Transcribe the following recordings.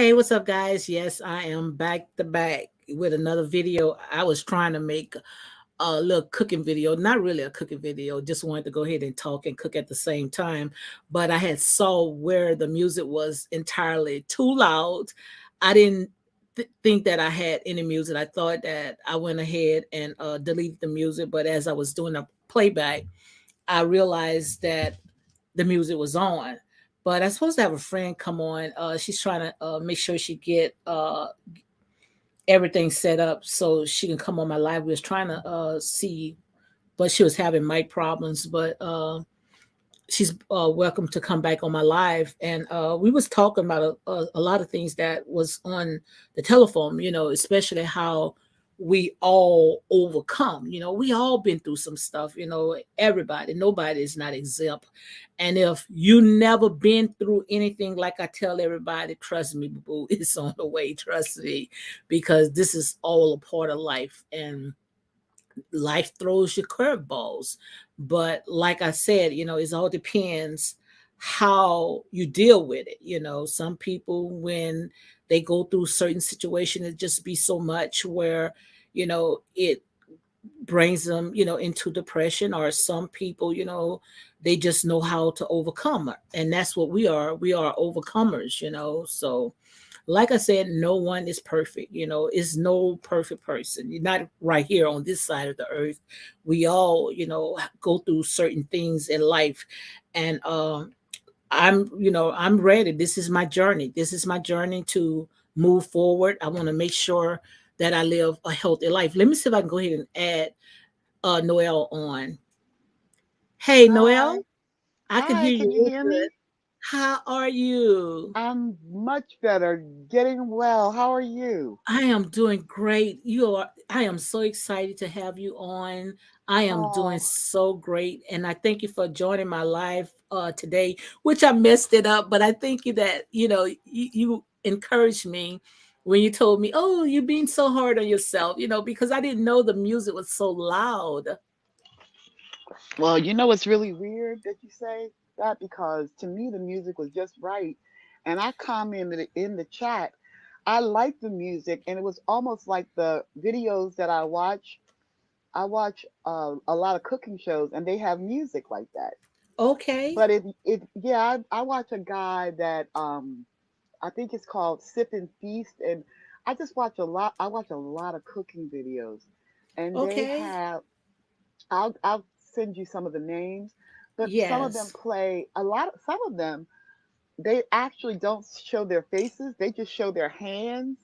Hey, what's up, guys? Yes, I am back to back with another video. I was trying to make a little cooking video, not really a cooking video, just wanted to go ahead and talk and cook at the same time. But I had saw where the music was entirely too loud. I didn't think that I had any music. I thought that I went ahead and deleted the music, but as I was doing a playback, I realized that the music was on. But I'm supposed to have a friend come on. She's trying to make sure she get everything set up so she can come on my live. We was trying to see, but she was having mic problems. But she's welcome to come back on my live. And we was talking about a lot of things that was on the telephone. Especially how we all overcome. We all been through some stuff. Everybody, nobody is not exempt. And if you never been through anything, like I tell everybody, trust me, boo, it's on the way. Trust me, because this is all a part of life. And life throws you curveballs. But like I said, it all depends how you deal with it. Some people, when they go through certain situations, it just be so much where, it brings them, into depression. Or some people, they just know how to overcome it. And that's what we are. We are overcomers, so like I said, no one is perfect. Is no perfect person. You're not right here on this side of the earth. We all, go through certain things in life, and I'm ready. This is my journey. This is my journey to move forward. I want to make sure that I live a healthy life. Let me see if I can go ahead and add Noel on. Hey, Hi. Noel, I can Hi, hear can you you real hear good. me? How are you? I'm much better, getting well. How are you? I am doing great. I am so excited to have you on. I am doing Oh, so great. And I thank you for joining my live today, which I messed it up, but I thank you that, you encouraged me when you told me, oh, you're being so hard on yourself, because I didn't know the music was so loud. well, it's really weird that you say that because to me the music was just right. And I commented in the chat, I like the music, and it was almost like the videos that I watch. I watch a lot of cooking shows, and they have music like that. Okay. But yeah, I watch a guy that I think it's called Sip and Feast, and I just watch a lot. I watch a lot of cooking videos, and they Okay. have. I'll send you some of the names, but some of them Yes. play a lot. Some of them they actually don't show their faces; they just show their hands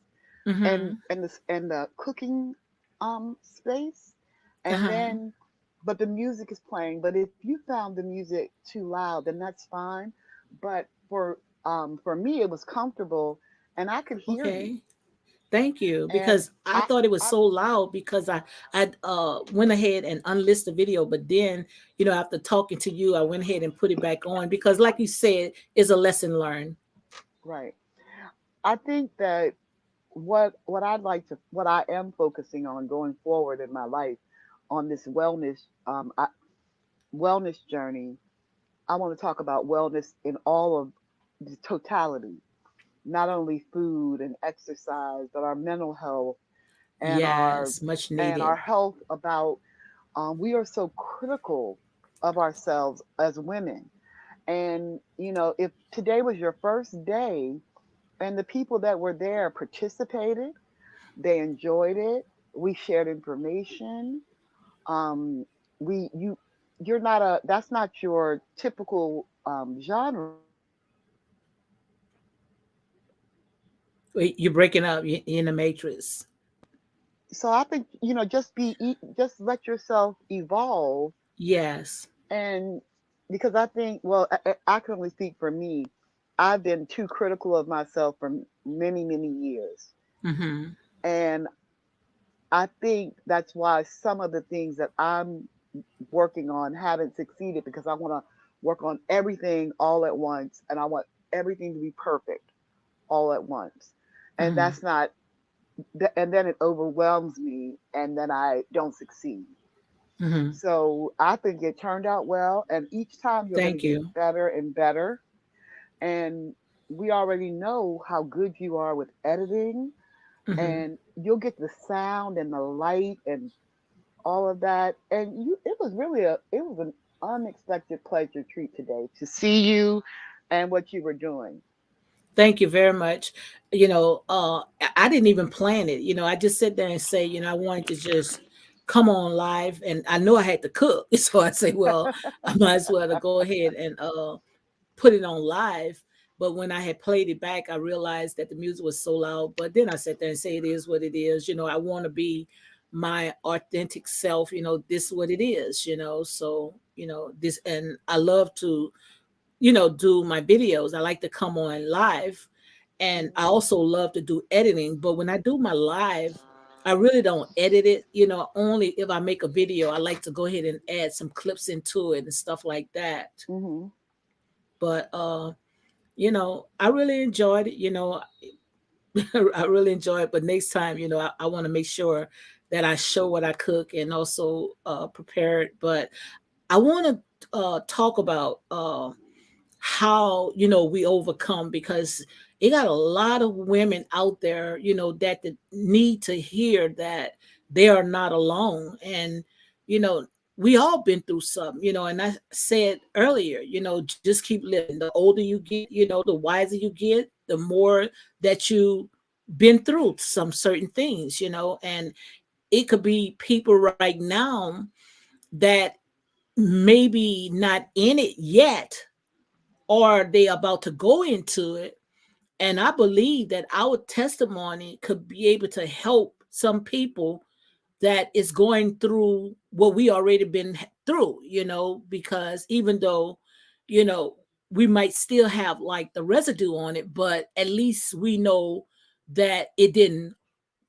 Mm-hmm. and the cooking space, and Uh-huh. then but the music is playing. But if you found the music too loud, then that's fine. But for me, it was comfortable, and I could hear you. Okay. Thank you, And because I I, thought it was I so loud because I went ahead and unlisted the video, but then after talking to you, I went ahead and put it back on because, like you said, it's a lesson learned. right. I think that what I am focusing on going forward in my life on this wellness journey. I want to talk about wellness in all of the totality, not only food and exercise, but our mental health and Yes, much our needed. health about we are so critical of ourselves as women. And if today was your first day and the people that were there participated, they enjoyed it, we shared information, um, we you you're not a that's not your typical genre. Wait, you're breaking up. You're in the matrix. So I think just let yourself evolve. Yes. And because I think, well, I can only speak for me. I've been too critical of myself for many years, Mm-hmm. and I think that's why some of the things that I'm working on haven't succeeded, because I want to work on everything all at once, and I want everything to be perfect all at once, and Mm-hmm. that's not. And then it overwhelms me, and then I don't succeed. Mm-hmm. So I think it turned out well, and each time you're going to Thank get you. better and better. And we already know how good you are with editing, Hmm. and you'll get the sound and the light and all of that. And you, it was really it was an unexpected pleasure treat today to see you and what you were doing. Thank you very much. I didn't even plan it. I just sit there and say, I wanted to just come on live, and I know I had to cook, so I say, well, I might as well to go ahead and put it on live. But when I had played it back, I realized that the music was so loud. But then I sat there and say, it is what it is. I want to be my authentic self. This is what it is. So this, and I love to do my videos. I like to come on live, and I Mhm. also love to do editing. But when I do my live, I really don't edit it. Only if I make a video, I like to go ahead and add some clips into it and stuff like that. Mhm. But I really enjoyed it. I really enjoy it. But next time, I want to make sure that I show what I cook and also prepare it. But I want to talk about how we overcome, because it got a lot of women out there that need to hear that they are not alone. And you know we all been through something, and I said earlier, just keep living. The older you get, the wiser you get, the more that you been through some certain things, and it could be people right now that maybe not in it yet, or they about to go into it. And I believe that our testimony could be able to help some people that is going through what we already been through, because even though, you know, we might still have like the residue on it, but at least we know that it didn't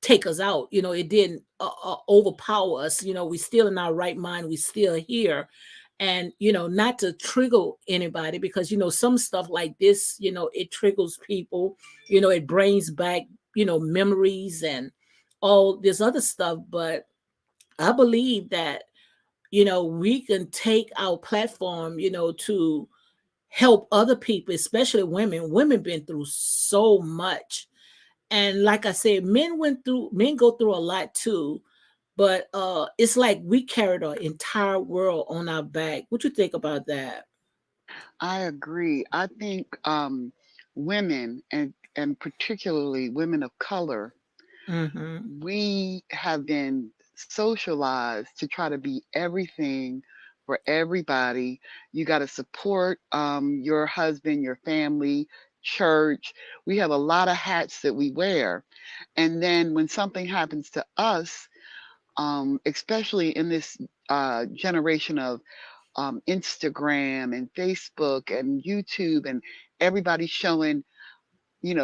take us out. It didn't overpower us. We still in our right mind. We still here. And, not to trigger anybody, because, some stuff like this, it triggers people, it brings back, memories and all this other stuff. But I believe that, we can take our platform, to help other people, especially women. Women been through so much. And like I said, men go through a lot too, but it's like we carried our entire world on our back. What you think about that? I agree. I think women, and particularly women of color, Mm-hmm. we have been socialized to try to be everything for everybody. You got to support your husband, your family, church. We have a lot of hats that we wear. And then when something happens to us, especially in this generation of Instagram and Facebook and YouTube, and everybody showing,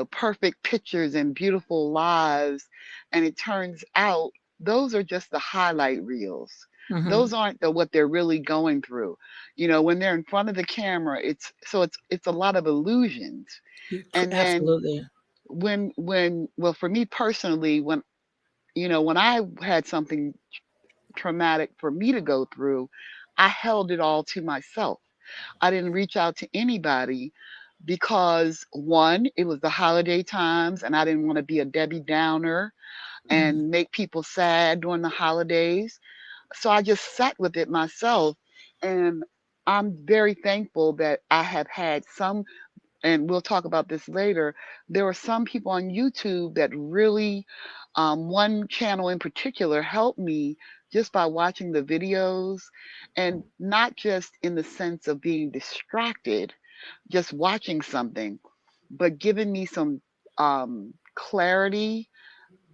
perfect pictures and beautiful lives. And it turns out those are just the highlight reels. Mm-hmm. Those aren't what they're really going through. When they're in front of the camera, it's a lot of illusions. And then Absolutely. well, for me personally, when I had something traumatic for me to go through, I held it all to myself. I didn't reach out to anybody because, one, it was the holiday times and I didn't want to be a Debbie Downer Mm-hmm. and make people sad during the holidays. So I just sat with it myself. And I'm very thankful that I have had some, and we'll talk about this later. There were some people on YouTube that really, one channel in particular, helped me just by watching the videos, and not just in the sense of being distracted, just watching something, but giving me some clarity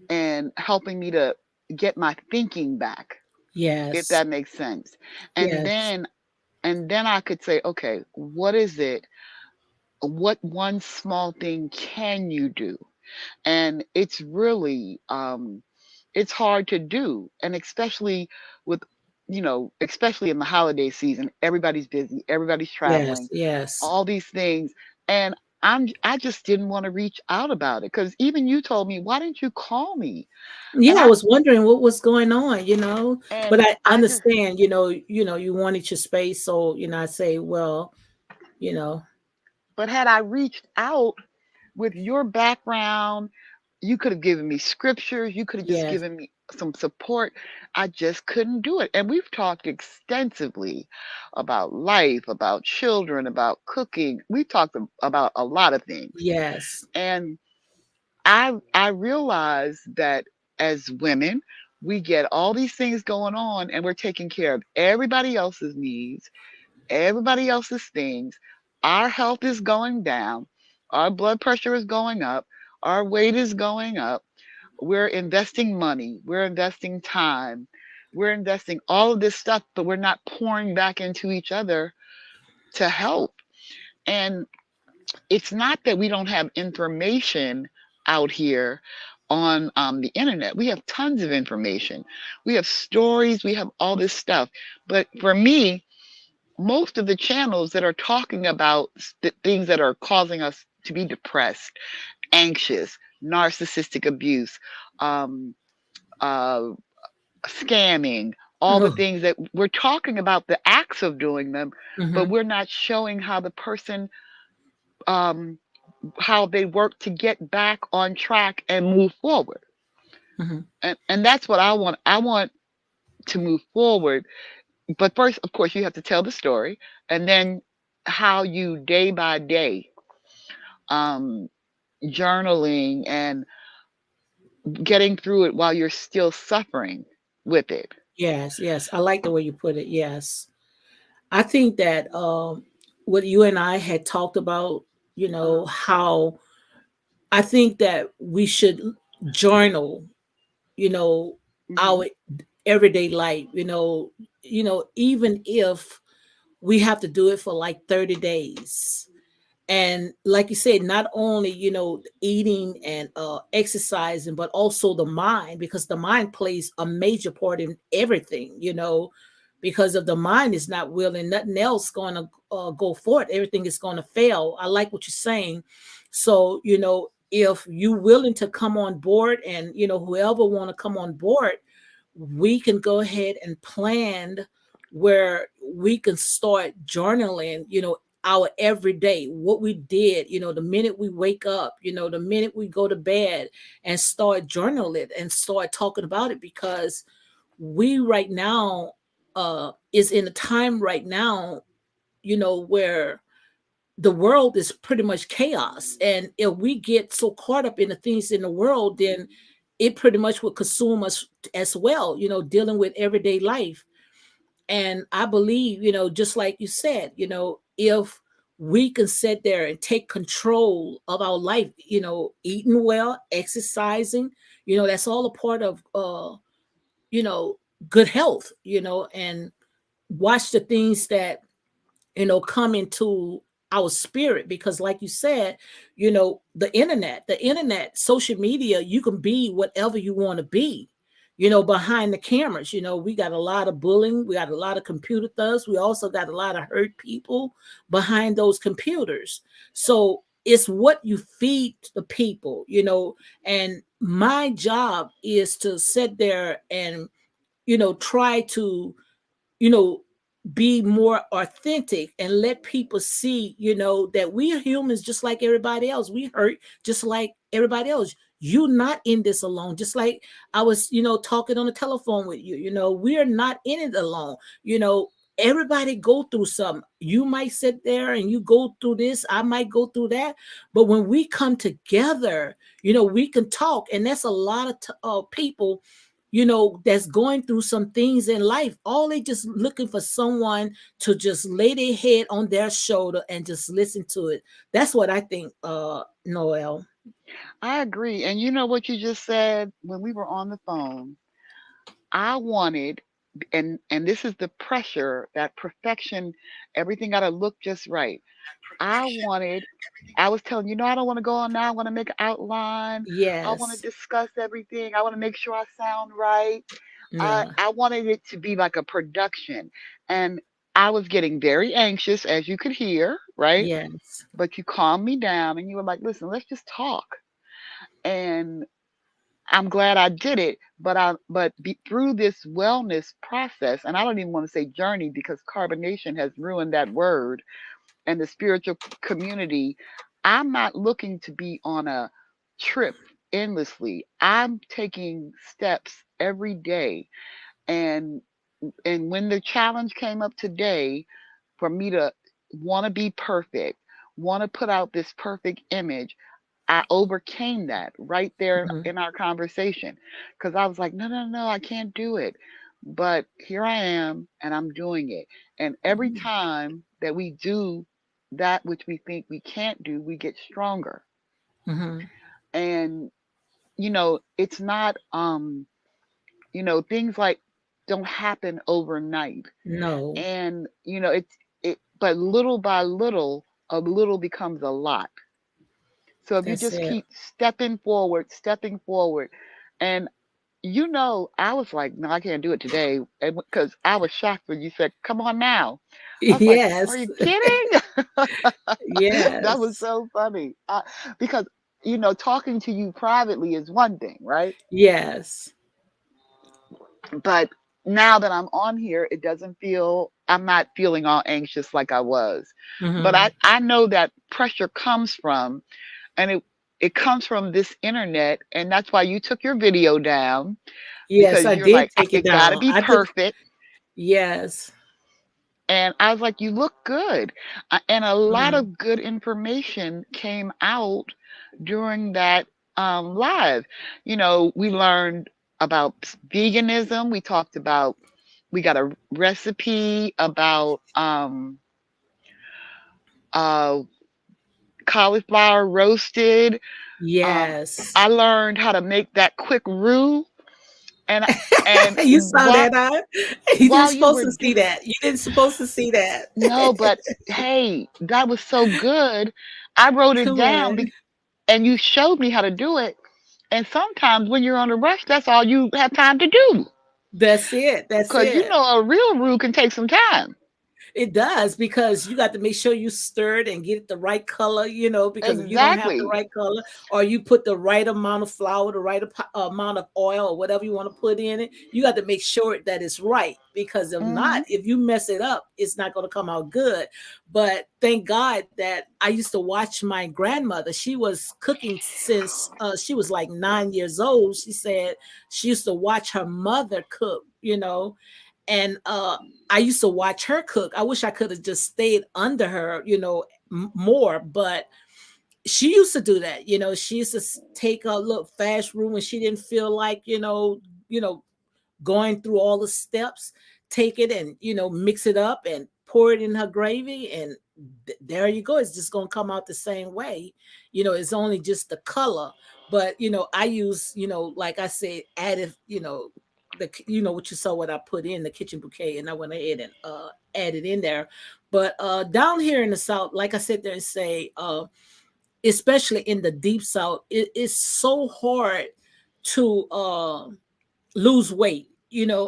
and helping me to get my thinking back, if Yes. that makes sense. And Yes. then and then I could say, okay, what is it? What one small thing can you do? And it's really it's hard to do, and especially with, especially in the holiday season, everybody's busy, everybody's Yes. traveling, Yes. all these things. And I just didn't want to reach out about it, because even you told me, why didn't you call me? Yeah, and I i was wondering what was going on, but and I I just understand, you wanted your space. So, I say, well, you know, but had I reached out, with your background, you could have given me scriptures, you could have just Yes. given me some support. I just couldn't do it. And we've talked extensively about life, about children, about cooking. We've talked about a lot of things. Yes. And I realize that as women, we get all these things going on and we're taking care of everybody else's needs, everybody else's things. Our health is going down, our blood pressure is going up, our weight is going up. We're investing money, we're investing time, we're investing all of this stuff, but we're not pouring back into each other to help. And it's not that we don't have information out here on the internet. We have tons of information. We have stories. We have all this stuff. But for me, most of the channels that are talking about things that are causing us to be depressed, anxious, narcissistic abuse, um, uh, scamming, all the Oh. things that we're talking about, the acts of doing them, but Hmm. we're not showing how the person um, how they work to get back on track and move forward. Hmm. And that's what I want. I want to move forward. But first, of course, you have to tell the story, and then how you day by day um, journaling and getting through it while you're still suffering with it. Yes. Yes. I like the way you put it. Yes. I think that what you and I had talked about, Uh-huh. how I think that we should journal, you know, Hmm. our everyday life, even if we have to do it for like 30 days. And like you said, not only eating and exercising, but also the mind, because the mind plays a major part in everything. Because if the mind is not willing, nothing else going to go forward, everything is going to fail. I like what you're saying. So if you willing to come on board, and whoever want to come on board, we can go ahead and plan where we can start journaling, our everyday, what we did, the minute we wake up, the minute we go to bed, and start journaling and start talking about it. Because we right now is in a time right now, where the world is pretty much chaos. And if we get so caught up in the things in the world, then it pretty much will consume us as well, dealing with everyday life. And I believe, just like you said, if we can sit there and take control of our life, eating well, exercising, that's all a part of you know good health, and watch the things that come into our spirit. Because like you said, the internet, social media, you can be whatever you want to be, behind the cameras. We got a lot of bullying, we got a lot of computer thugs, we also got a lot of hurt people behind those computers. So it's what you feed the people. And my job is to sit there and try to you know, be more authentic and let people see, that we are humans just like everybody else. We hurt just like everybody else. You're not in this alone. Just like I was, talking on the telephone with you, we are not in it alone. You know, everybody go through something. You might sit there and you go through this. I might go through that. But when we come together, we can talk. And that's a lot of people that's going through some things in life. All they just looking for someone to just lay their head on their shoulder and just listen to it. That's what I think, Noel. I agree. And you know what you just said when we were on the phone? I wanted, and this is the pressure, that perfection, everything got to look just right. I wanted, I was telling you, no, I don't want to go on now. I want to make an outline. I want to Yes. discuss everything. I want to make sure I sound right. I, Yeah. I wanted it to be like a production. And I was getting very anxious, as you could hear, right? Yes. But you calmed me down and you were like, listen, let's just talk. And I'm glad I did it, through this wellness process, and I don't even want to say journey because carbonation has ruined that word, and the spiritual community. I'm not looking to be on a trip endlessly. I'm taking steps every day. And when the challenge came up today, for me to want to be perfect, want to put out this perfect image, I overcame that right there Mhm. in our conversation, because I was like, no, no, no, I can't do it. But here I am, and I'm doing it. And every time that we do that which we think we can't do, we get stronger. Mhm. And it's not things like don't happen overnight. No, And but little by little, a little becomes a lot. So if you that's just it. keep stepping forward, and I was like, no, I can't do it today, because I was shocked when you said, "Come on now." I was like, "Are Yes. you kidding?" That was Yes. so funny, because talking to you privately is one thing, right? Yes. But now that I'm on here, I'm not feeling all anxious like I was. But I Mhm. I know that pressure comes from, and it comes from this internet, and that's why you took your video down, Yes, because I you're like, did take it it got to down. be I did. perfect. Yes. And I was like, you look good. And a lot Mhm. of good information came out during that live. We learned about veganism. We got a recipe about uh, cauliflower roasted. Um, Yes. I learned how to make that quick roux. And You saw that, huh? You didn't while you supposed were to see giving, that. You didn't supposed to see that. no, but hey, that was so good. I wrote it Come down, on. and you showed me how to do it. And sometimes when you're on a rush, that's all you have time to do. That's it. That's Because it. a real roux can take some time. It does because you got to make sure you stir it and get it the right color, because if you don't have the Exactly. right color or you put the right amount of flour, the right amount of oil or whatever you want to put in it, you got to make sure that it's right because if not, Hmm. if you mess it up, it's not going to come out good. But thank God that I used to watch my grandmother. She was cooking since she was like 9 years old. She said she used to watch her mother cook, and I used to watch her cook. I wish I could have just stayed under her, more, but she used to do that. She used to take a little fast room when she didn't feel like, going through all the steps, take it and, mix it up and pour it in her gravy. And there you go. It's just going to come out the same way. It's only just the color. But, I use, like I said, added, what you saw what I put in the kitchen bouquet and I went ahead and added in there. But down here in the South, like I said there and say, especially in the deep South, it is so hard to lose weight,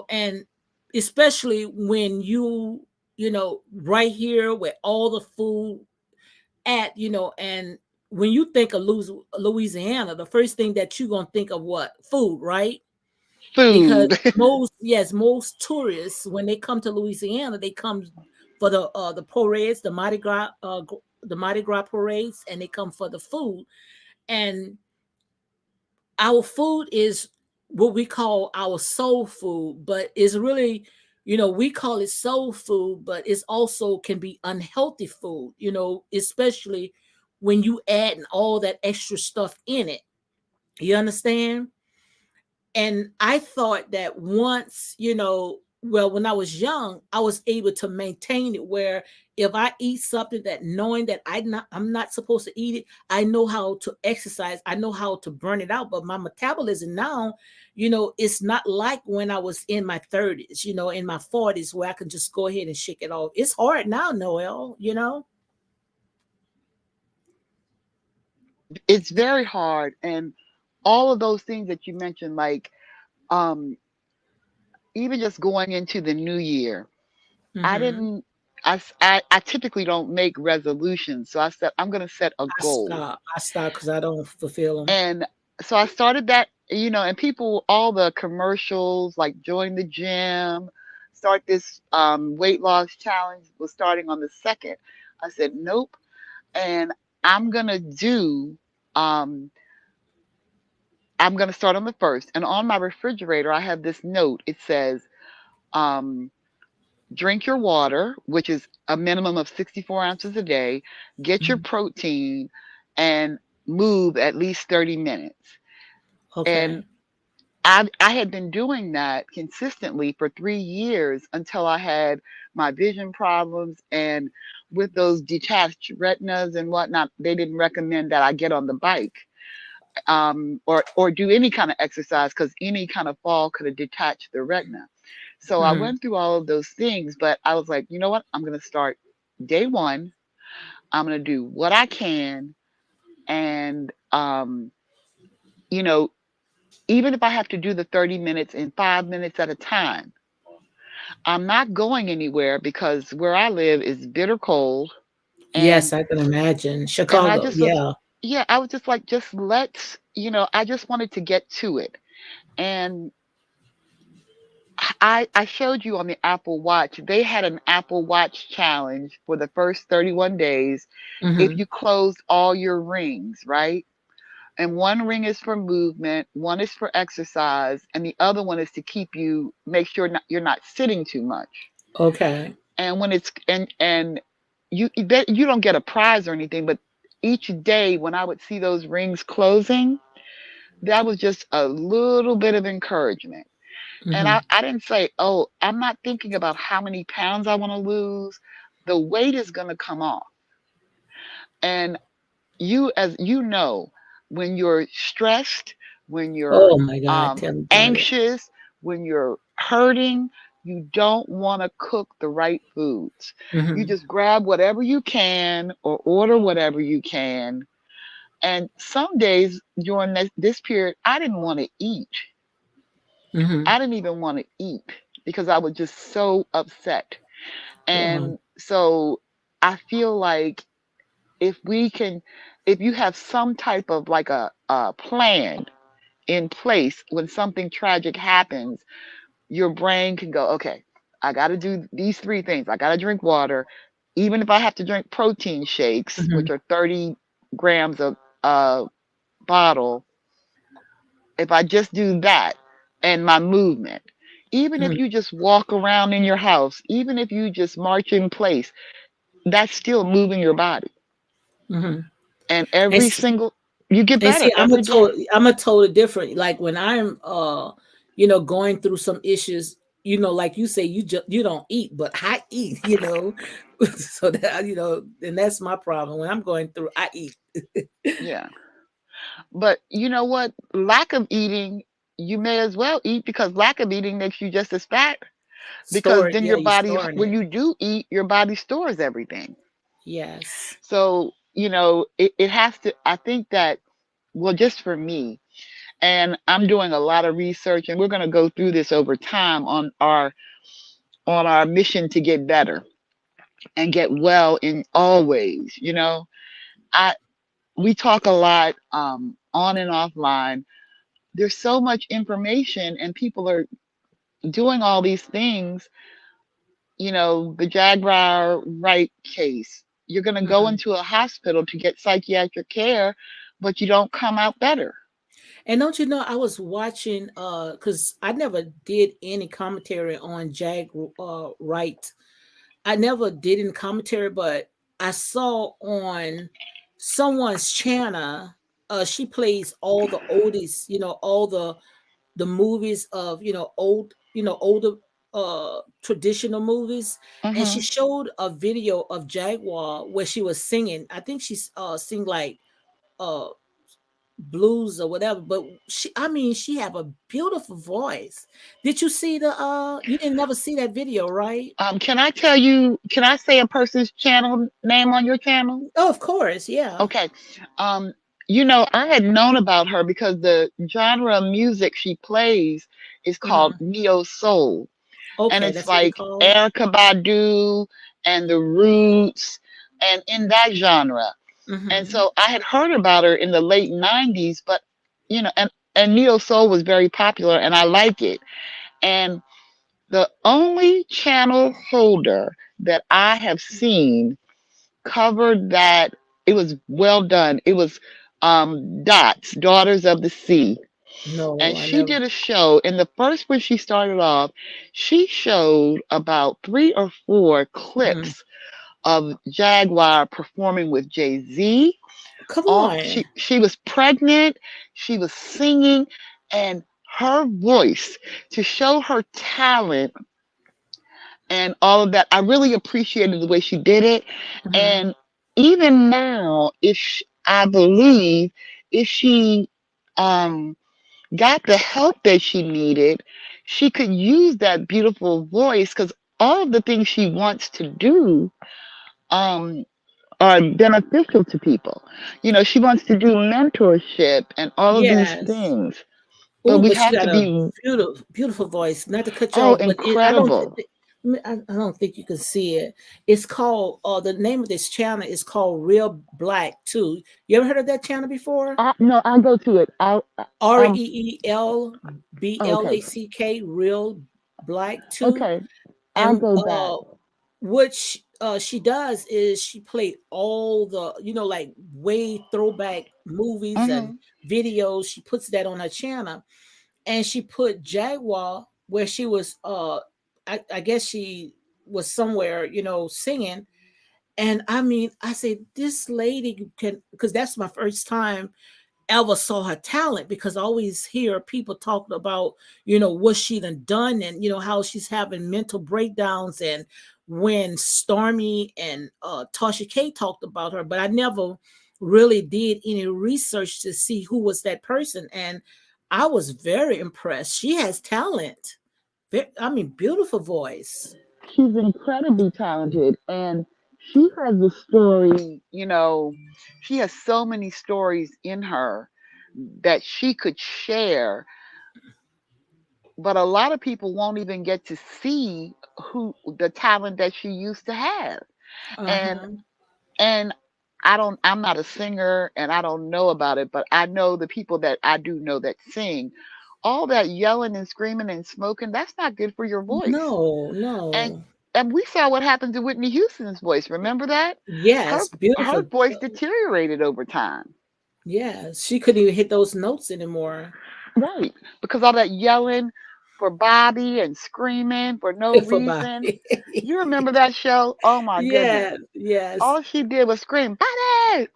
and especially when right here with all the food and when you think of Louisiana, the first thing that you're going to think of what? Food, right? Because Food. most tourists when they come to Louisiana, they come for the parades, the Mardi Gras parades, and they come for the food. And our food is what we call our soul food, but it's really, we call it soul food, but it's also can be unhealthy food, especially when you add all that extra stuff in it. You understand? And I thought that once, well, when I was young, I was able to maintain it where if I eat something that knowing that I'm not supposed to eat it, I know how to exercise, I know how to burn it out. But my metabolism now, it's not like when I was in my 30s, in my 40s where I can just go ahead and shake it off. It's hard now, Noel. It's very hard. And all of those things that you mentioned, like um, even just going into the new year, I Hmm. didn't. I typically don't make resolutions. So I said, I'm going to set a goal. I stop because I don't fulfill them. And so I started that, and people, all the commercials, like join the gym, start this weight loss challenge, was starting on the second. I said, nope. And I'm gonna do um I'm gonna start on the first. And on my refrigerator I have this note. It says, um, drink your water, which is a minimum of 64 ounces a day, get your Mhm. protein, and move at least 30 minutes. And Okay. I had been doing that consistently for 3 years until I had my vision problems. And with those detached retinas and whatnot, they didn't recommend that I get on the bike, or do any kind of exercise, because any kind of fall could have detached the retina. So I Hmm. went through all of those things, but I was like, you know what? I'm going to start day one. I'm going to do what I can. And, you know, even if I have to do the 30 minutes in 5 minutes at a time, I'm not going anywhere because where I live is bitter cold. And, Yes, I can imagine. and I Chicago. just was, Yeah. yeah, I was just like, just let's, I just wanted to get to it. And I showed you on the Apple Watch, they had an Apple Watch challenge for the first 31 days. If Hmm. you closed all your rings, right? And one ring is for movement, one is for exercise, and the other one is to keep you, make sure you're not sitting too much. Okay. And when it's and you don't get a prize or anything, but each day when I would see those rings closing, that was just a little bit of encouragement. And Hmm. I didn't say, oh, I'm not thinking about how many pounds I want to lose. The weight is going to come off. And you, as you know, when you're stressed, when you're Oh my God. Tell me about it. anxious, when you're hurting, you don't want to cook the right foods. You Hmm. just grab whatever you can or order whatever you can. And some days during this period, I didn't want to eat. Hmm. I didn't even want to eat because I was just so upset. Wow. And so I feel like if we can, if you have some type of like a plan in place when something tragic happens, your brain can go, okay, I got to do these three things. I got to drink water. Even if I have to drink protein shakes, Hmm. which are 30 grams of bottle, if I just do that and my movement, even if Hmm. you just walk around in your house, even if you just march in place, that's still moving your body. Hmm. And And every see, single, you get and better see, every day. I'm a total different. Like when I'm going through some issues, like you say, you don't eat, but I eat, so that and that's my problem. When I'm going through, I eat. Yeah. But you know what? Lack of eating, you may as well eat, because lack of eating makes you just as fat, because Store it, then yeah, your you body, storing when it. you do eat, your body stores everything. Yes. So, it has to, I think that, well, just for me, and I'm doing a lot of research, and we're going to go through this over time on our mission to get better and get well in all ways. I we talk a lot, on and offline. There's so much information, and people are doing all these things. The Jaguar Wright case. You're going to go Mhm. into a hospital to get psychiatric care, but you don't come out better. And don't you know, I was watching because I never did any commentary on Jag Wright. I never did any commentary, but I saw on someone's channel, she plays all the oldies, all the movies of older traditional movies, and she Hmm. showed a video of Jaguar where she was singing. I think she's sing like uh blues or whatever, but she have a beautiful voice. Did you see the you didn't never see that video, right? Can I tell you? Can I say a person's channel name on your channel? Oh, of course, yeah. Okay. Um, I had known about her because the genre of music she plays is called Hmm. neo soul, and Okay, it's that's what they like call it. Erica Badu and the Roots, and in that genre. And Hmm. so I had heard about her in the late '90s, but and neo soul was very popular, and I like it. And the only channel holder that I have seen covered that It was well done. It was Dots, Daughters of the Sea. And No, I she never. did a show. And the first when she started off, she showed about three or four Mhm. clips of Jaguar performing with Jay-Z. Come All on. she was pregnant, she was singing, and her voice to show her talent and all of that. I really appreciated the way she did it. Mhm. And even now, I believe if she got the help that she needed, she could use that beautiful voice because all of the things she wants to do um, are beneficial to people. You know, she wants to do mentorship and all of these Yes. things. But Oh, we but she have to got a be, beautiful voice. Not to cut you oh, off, but I don't. incredible. I don't think you can see it. It's called. The name of this channel is called Real Black too. You ever heard of that channel before? No, I'll go to it. Um, ReelBlack, okay, Real Black too. okay, I'll And go back. what she does is she played all the like way throwback movies and Hmm. videos. She puts that on her channel, and she put Jaguar where she was I guess she was somewhere singing. And I mean, I say this lady can, because that's my first time ever saw her talent, because I always hear people talking about, what she done and how she's having mental breakdowns. And when Stormy and Tasha K talked about her, but I never really did any research to see who was that person. And I was very impressed. She has talent. I mean, beautiful voice. She's incredibly talented, and she has a story. You know, she has so many stories in her that she could share, but a lot of people won't even get to see who the talent that she used to have. And Uh-huh. and I'm not a singer and I don't know about it, but I know the people that I do know that sing. All that yelling and screaming and smoking, that's not good for your voice. No, And no. and we saw what happened to Whitney Houston's voice. Remember that? Her Yes, her beautiful. voice deteriorated over time. Yes, she couldn't even hit those notes anymore. Right. Because all that yelling for Bobby and screaming for no For reason. Bobby. You remember that show? Oh my goodness. Yeah, yes. All she did was scream, Bobby!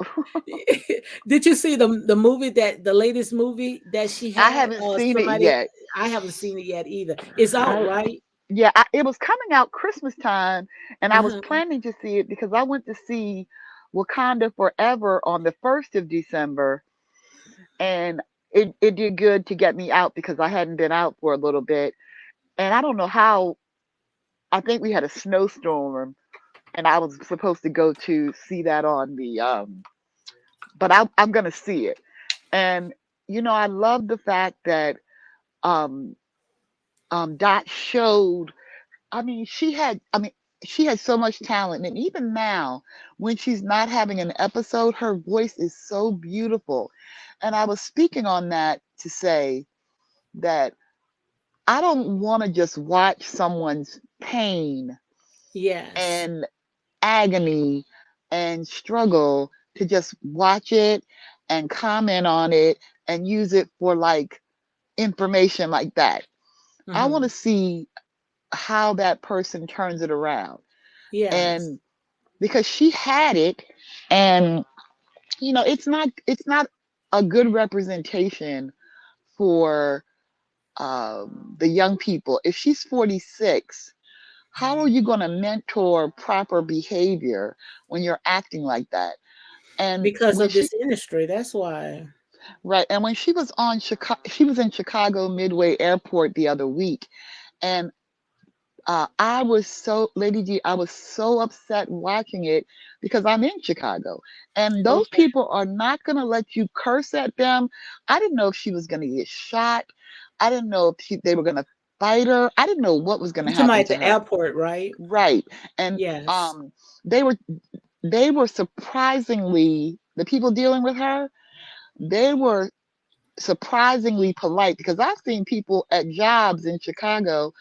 Did you see the movie, that the latest movie that she I had? haven't seen it Somebody, yet. I haven't seen it yet either. It's out, I right? Yeah, it was coming out Christmas time, and I was Uh-huh. planning to see it because I went to see Wakanda Forever on the 1st of December, and it did good to get me out because I hadn't been out for a little bit. And I don't know how, I think we had a snowstorm, and I was supposed to go to see that on the, but I'm going to see it. And, I love the fact that um, Dot showed. She had so much talent. And even now, when she's not having an episode, her voice is so beautiful. And I was speaking on that to say that I don't want to just watch someone's pain Yes. and agony and struggle to just watch it and comment on it and use it for like information like that. I want to Hmm. see how that person turns it around. Yes. And because she had it, and it's not a good representation for the young people. If she's 46, how are you going to mentor proper behavior when you're acting like that? And Because when of she this industry, that's why. right, and when she was on Chicago, she was in Chicago Midway Airport the other week, and I was so, Lady G, I was so upset watching it because I'm in Chicago. And those Okay. people are not going to let you curse at them. I didn't know if she was going to get shot. I didn't know if they were going to fight her. I didn't know what was going to You talking about happen at to the her. airport, right? Right. And Yes. they were surprisingly, the people dealing with her, they were surprisingly polite because I've seen people at jobs in Chicago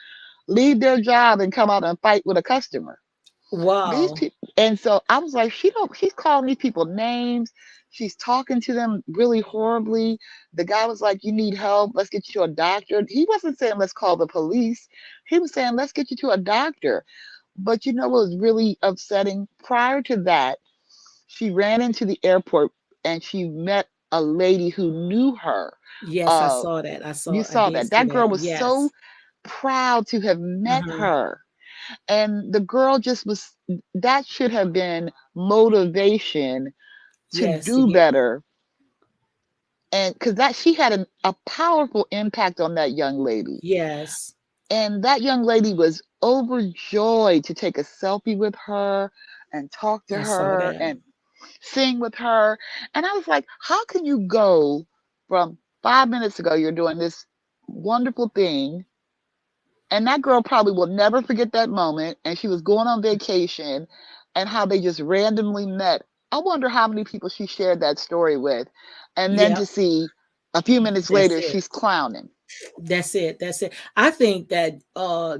leave their job and come out and fight with a customer. Wow. And so I was like, she's calling these people names. She's talking to them really horribly. The guy was like, you need help. Let's get you to a doctor. He wasn't saying, let's call the police. He was saying, let's get you to a doctor. But you know what was really upsetting? Prior to that, she ran into the airport and she met a lady who knew her. Yes, I Uh, saw that. you I saw did that. see That girl that. was so Yes. proud to have met Hmm. her. And the girl just was, that should have been motivation to Yes, to do get better. And because that she had a powerful impact on that young lady. yes. And that young lady was overjoyed to take a selfie with her and talk to I saw her that. and sing with her. And I was like, how can you go from 5 minutes ago, you're doing this wonderful thing, and that girl probably will never forget that moment. And she was going on vacation and how they just randomly met. I wonder how many people she shared that story with. And then Yep, to see a few minutes that's later, it. she's clowning. That's it. That's it. I think that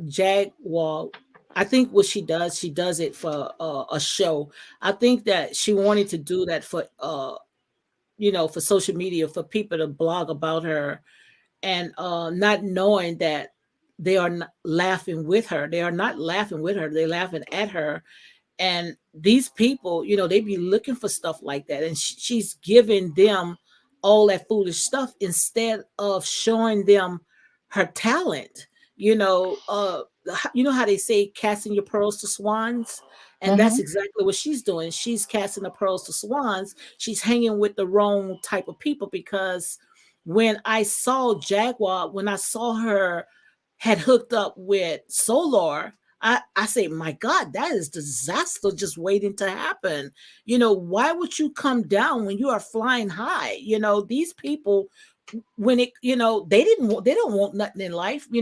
Jaguar, I think what she does it for a show. I think that she wanted to do that for for social media, for people to blog about her, and not knowing that they are not laughing with her. They are not laughing with her. They're laughing at her. And these people, they be looking for stuff like that, and she's giving them all that foolish stuff instead of showing them her talent. You know how they say casting your pearls to swans, and that's Hmm. exactly what she's doing. She's casting the pearls to swans. She's hanging with the wrong type of people, because when I saw her had hooked up with Solar, I say, my God, that is disaster just waiting to happen. Why would you come down when you are flying high? These people, when they don't want nothing in life. They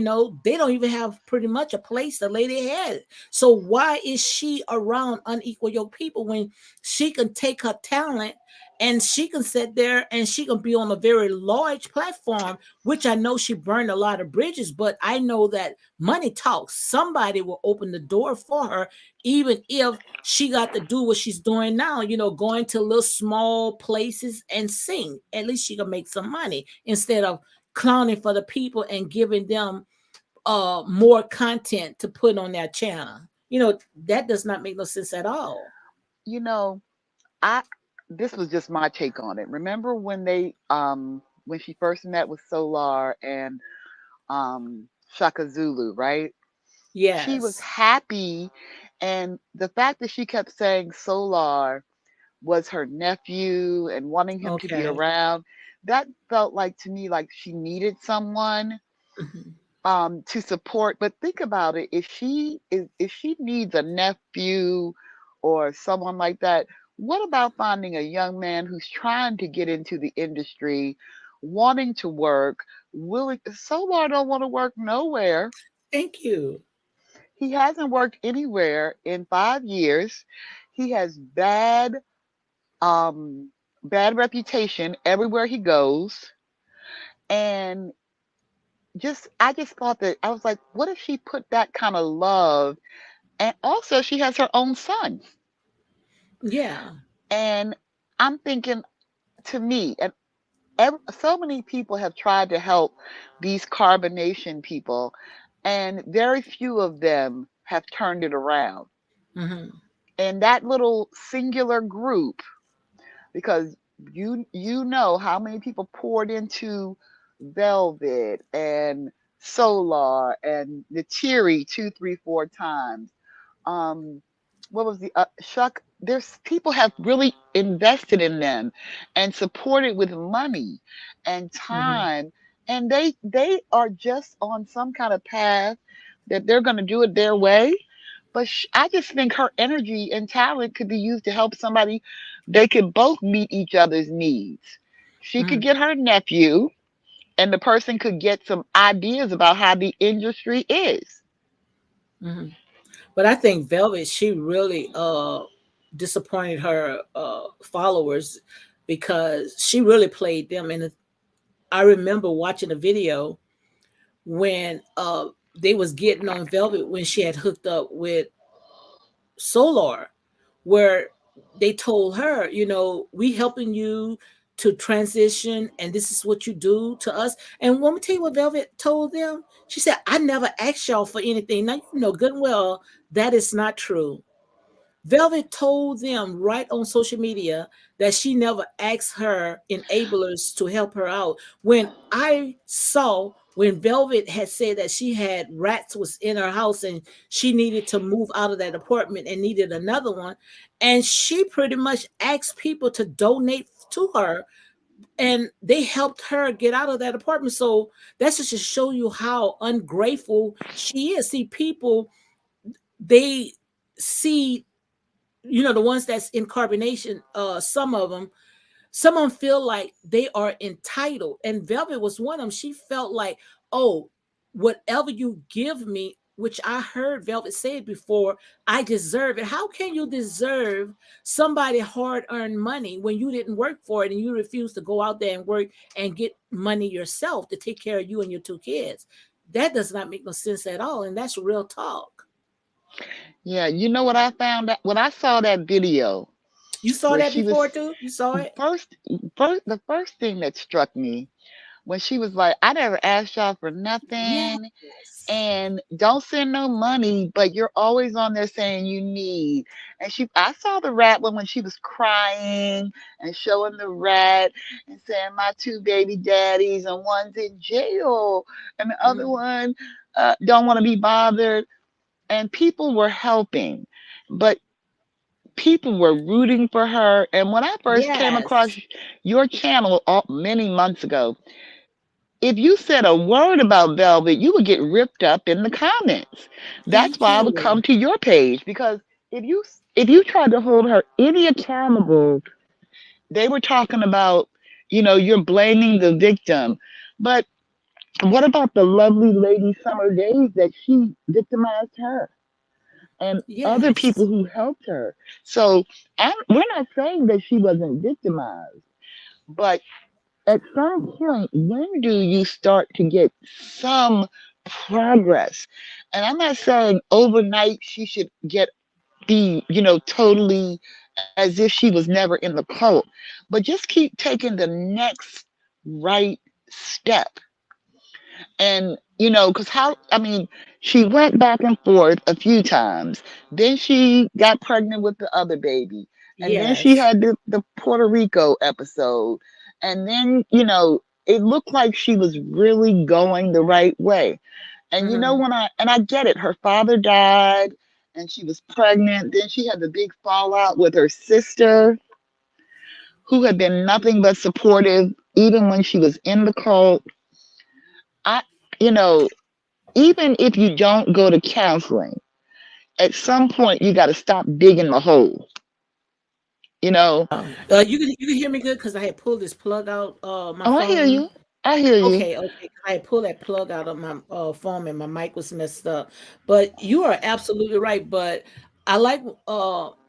don't even have pretty much a place to lay their head. So why is she around unequal yoke people when she can take her talent and she can sit there and she can be on a very large platform, which I know she burned a lot of bridges, but I know that money talks. Somebody will open the door for her, even if she got to do what she's doing now, going to little small places and sing. At least she can make some money instead of clowning for the people and giving them more content to put on their channel. That does not make no sense at all. You know, I this was just my take on it. Remember when she first met with Solar and Shaka Zulu, right? She was Yes. happy, and the fact that she kept saying Solar was her nephew and wanting him to be Okay. around, that felt like to me like she needed someone Mhm. to support. But think about it, if she needs a nephew or someone like that, what about finding a young man who's trying to get into the industry, wanting to work, willing? Solar don't want to work nowhere. Thank you. He hasn't worked anywhere in 5 years. He has um bad reputation everywhere he goes. And I just thought that I was like, what if she put that kind of love? And also she has her own son. Yeah. And I'm thinking, to me, and so many people have tried to help these carbonation people, and very few of them have turned it around. Hmm. And that little singular group, because you know how many people poured into Velvet and Solar and the Cheery 2, 3, 4 times. Um, what was the Shuck? There's people have really invested in them and supported with money and Hmm. time, and they are just on some kind of path that they're going to do it their way. But I just think her energy and talent could be used to help somebody. They could both meet each other's needs. She could Hmm. get her nephew, and the person could get some ideas about how the industry is. Hmm. But I think Velvet, she really disappointed her followers, because she really played them. And I remember watching a video when they was getting on Velvet when she had hooked up with Solar. where they told her, we helping you to transition, and this is what you do to us. And let me tell you what Velvet told them. She said, I never asked y'all for anything. Now you know good and well that is not true. Velvet told them right on social media that she never asked her enablers to help her out. When I saw when Velvet had said that she had rats was in her house and she needed to move out of that apartment and needed another one, and she pretty much asked people to donate to her, and they helped her get out of that apartment. So that's just to show you how ungrateful she is. See, people, they see, the ones that's in carbonation, some of them feel like they are entitled, and Velvet was one of them. She felt like, oh, whatever you give me, which I heard Velvet say it before, I deserve it. How can you deserve somebody hard-earned money when you didn't work for it and you refuse to go out there and work and get money yourself to take care of you and your two kids? That does not make no sense at all, and that's real talk. Yeah, you know what I found out when I saw that video You saw where that she was before too? You saw it? first, the first thing that struck me when she was like, "I never asked y'all for nothing, Yes. and don't send no money, but you're always on there saying you need." And I saw the rat one when she was crying and showing the rat and saying, "My two baby daddies, and one's in jail, and the other Mhm. one don't want to be bothered." And people were helping, but people were rooting for her. And when I first came across Yes. your channel many months ago, if you said a word about Velvet, you would get ripped up in the comments. That's Thank why I would you. come to your page, because if you tried to hold her any accountable, they were talking about, you're blaming the victim. But what about the lovely lady Summer Days that she victimized her and other Yes. people who helped her? So we're not saying that she wasn't victimized, but at some point, when do you start to get some progress? And I'm not saying overnight she should be, totally as if she was never in the cult, but just keep taking the next right step. And, because I mean, she went back and forth a few times. Then she got pregnant with the other baby. And then she Yes. had the Puerto Rico episode. And then, it looked like she was really going the right way. And Hmm. and I get it, her father died and she was pregnant. Then she had the big fallout with her sister, who had been nothing but supportive, even when she was in the cult. I, you know, Even if you don't go to counseling, at some point you got to stop digging the hole. You know. You can hear me good because I had pulled this plug out my Oh, I hear phone. you. I hear you. Okay, okay. I had pulled that plug out of my phone and my mic was messed up. But you are absolutely right. But I like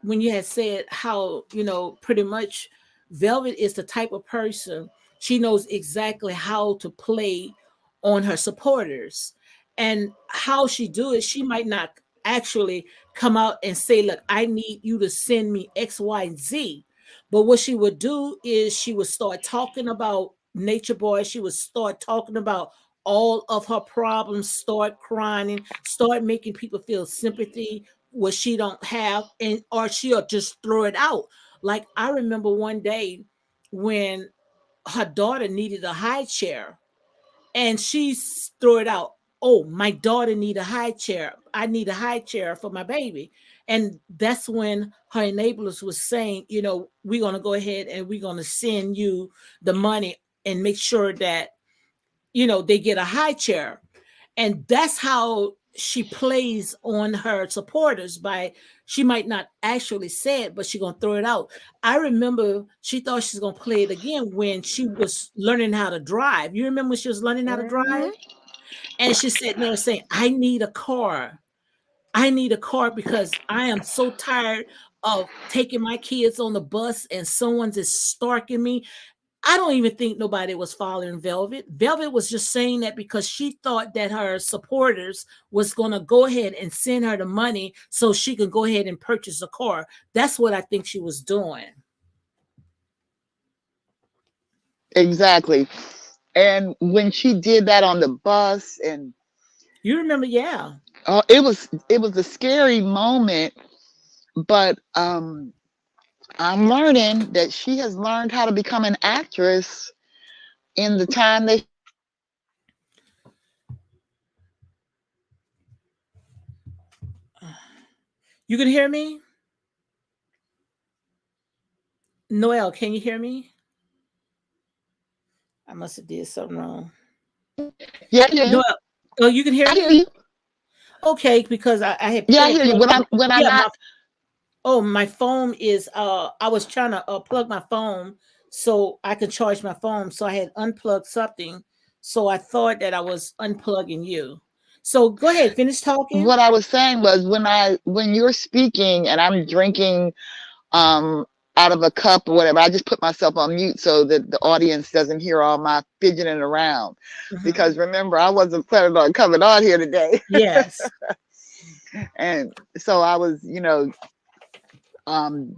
when you had said how, pretty much Velvet is the type of person, she knows exactly how to play on her supporters. And how she do it, she might not actually come out and say, look, I need you to send me X, Y, Z. But what she would do is she would start talking about Nature Boy. She would start talking about all of her problems, start crying, start making people feel sympathy what she don't have, and or she'll just throw it out. Like I remember one day when her daughter needed a high chair and she threw it out. Oh, my daughter need a high chair. I need a high chair for my baby. And that's when her enablers was saying, we're going to go ahead and we're going to send you the money and make sure that, they get a high chair. And that's how she plays on her supporters by she might not actually say it, but she gonna throw it out. I remember she thought she's gonna play it again when she was learning how to drive. You remember when she was learning how to drive? Hmm. And she sitting there saying, I need a car. I need a car because I am so tired of taking my kids on the bus and someone's just stalking me. I don't even think nobody was following Velvet. Velvet was just saying that because she thought that her supporters was going to go ahead and send her the money so she could go ahead and purchase a car. That's what I think she was doing. Exactly. And when she did that on the bus, and You remember? Yeah. it was a scary moment. But I'm learning that she has learned how to become an actress in the time that she's been doing it. You can hear me? Noel, can you hear me? I must have did something wrong. Yeah, I hear you. Noel, oh, you can hear I hear me? you. Okay, because I had Yeah, I pulled a hear you. plug. When I'm Yeah, not. my phone is I was trying to plug my phone so I could charge my phone. So I had unplugged something. So I thought that I was unplugging you. So go ahead, finish talking. What I was saying was when you're speaking and I'm drinking um out of a cup or whatever, I just put myself on mute so that the audience doesn't hear all my fidgeting around. Hmm. Because remember, I wasn't planning on coming on here today. Yes. And so I was,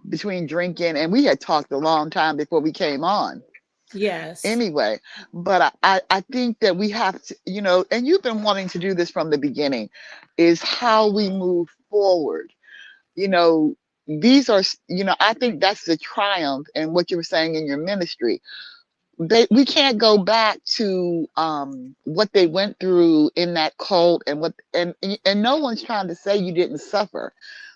between drinking, and we had talked a long time before we came on Yes. anyway. But I think that we have to, and you've been wanting to do this from the beginning, is how we move forward. You know, these are, I think that's the triumph and what you were saying in your ministry. We can't go back to what they went through in that cult, and and no one's trying to say you didn't suffer,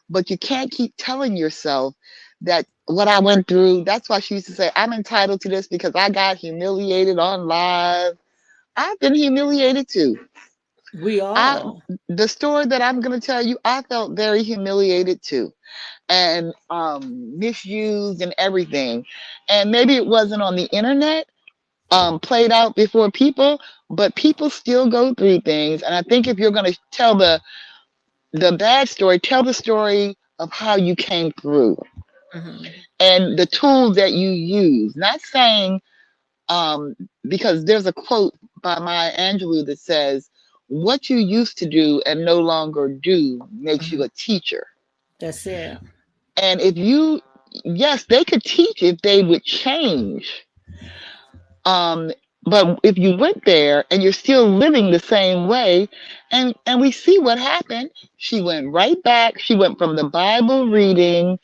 but you can't keep telling yourself that what I went through. That's why she used to say, I'm entitled to this because I got humiliated on live. I've been humiliated too. We I all. The story that I'm going to tell you, I felt very humiliated too, and misused and everything. And maybe it wasn't on the internet, played out before people, but people still go through things. And I think if you're going to tell the bad story, tell the story of how you came through Hmm. and the tools that you use. Not saying, um, because there's a quote by Maya Angelou that says, "What you used to do and no longer do makes you Hmm. a teacher." That's it. And if you, yes, they could teach if they would change. Um, but if you went there and you're still living the same way, and we see what happened, she went right back. She went from the Bible reading,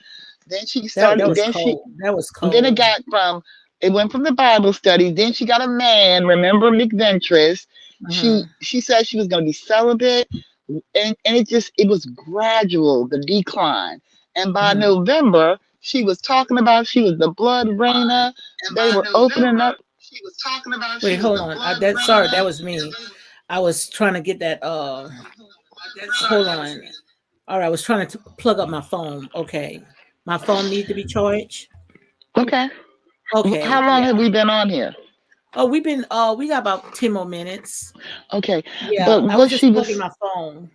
then she That started, was cold. That was then cold. it went from the Bible study. Then she got a man. Remember McVentress? She Hmm. she said she was going to be celibate, and it was gradual, the decline. And by Hmm. November, she was talking about she was the blood rainer. They were opening up. Wait, hold on. That sorry, that was me. I was trying to get that. Hold on. All right, I was trying to plug up my phone. Okay, my phone need to be charged. Okay. How Okay, long yeah. have we been on here? Oh, we got about 10 more minutes. Okay. Yeah, But I was what just she plugging was my phone.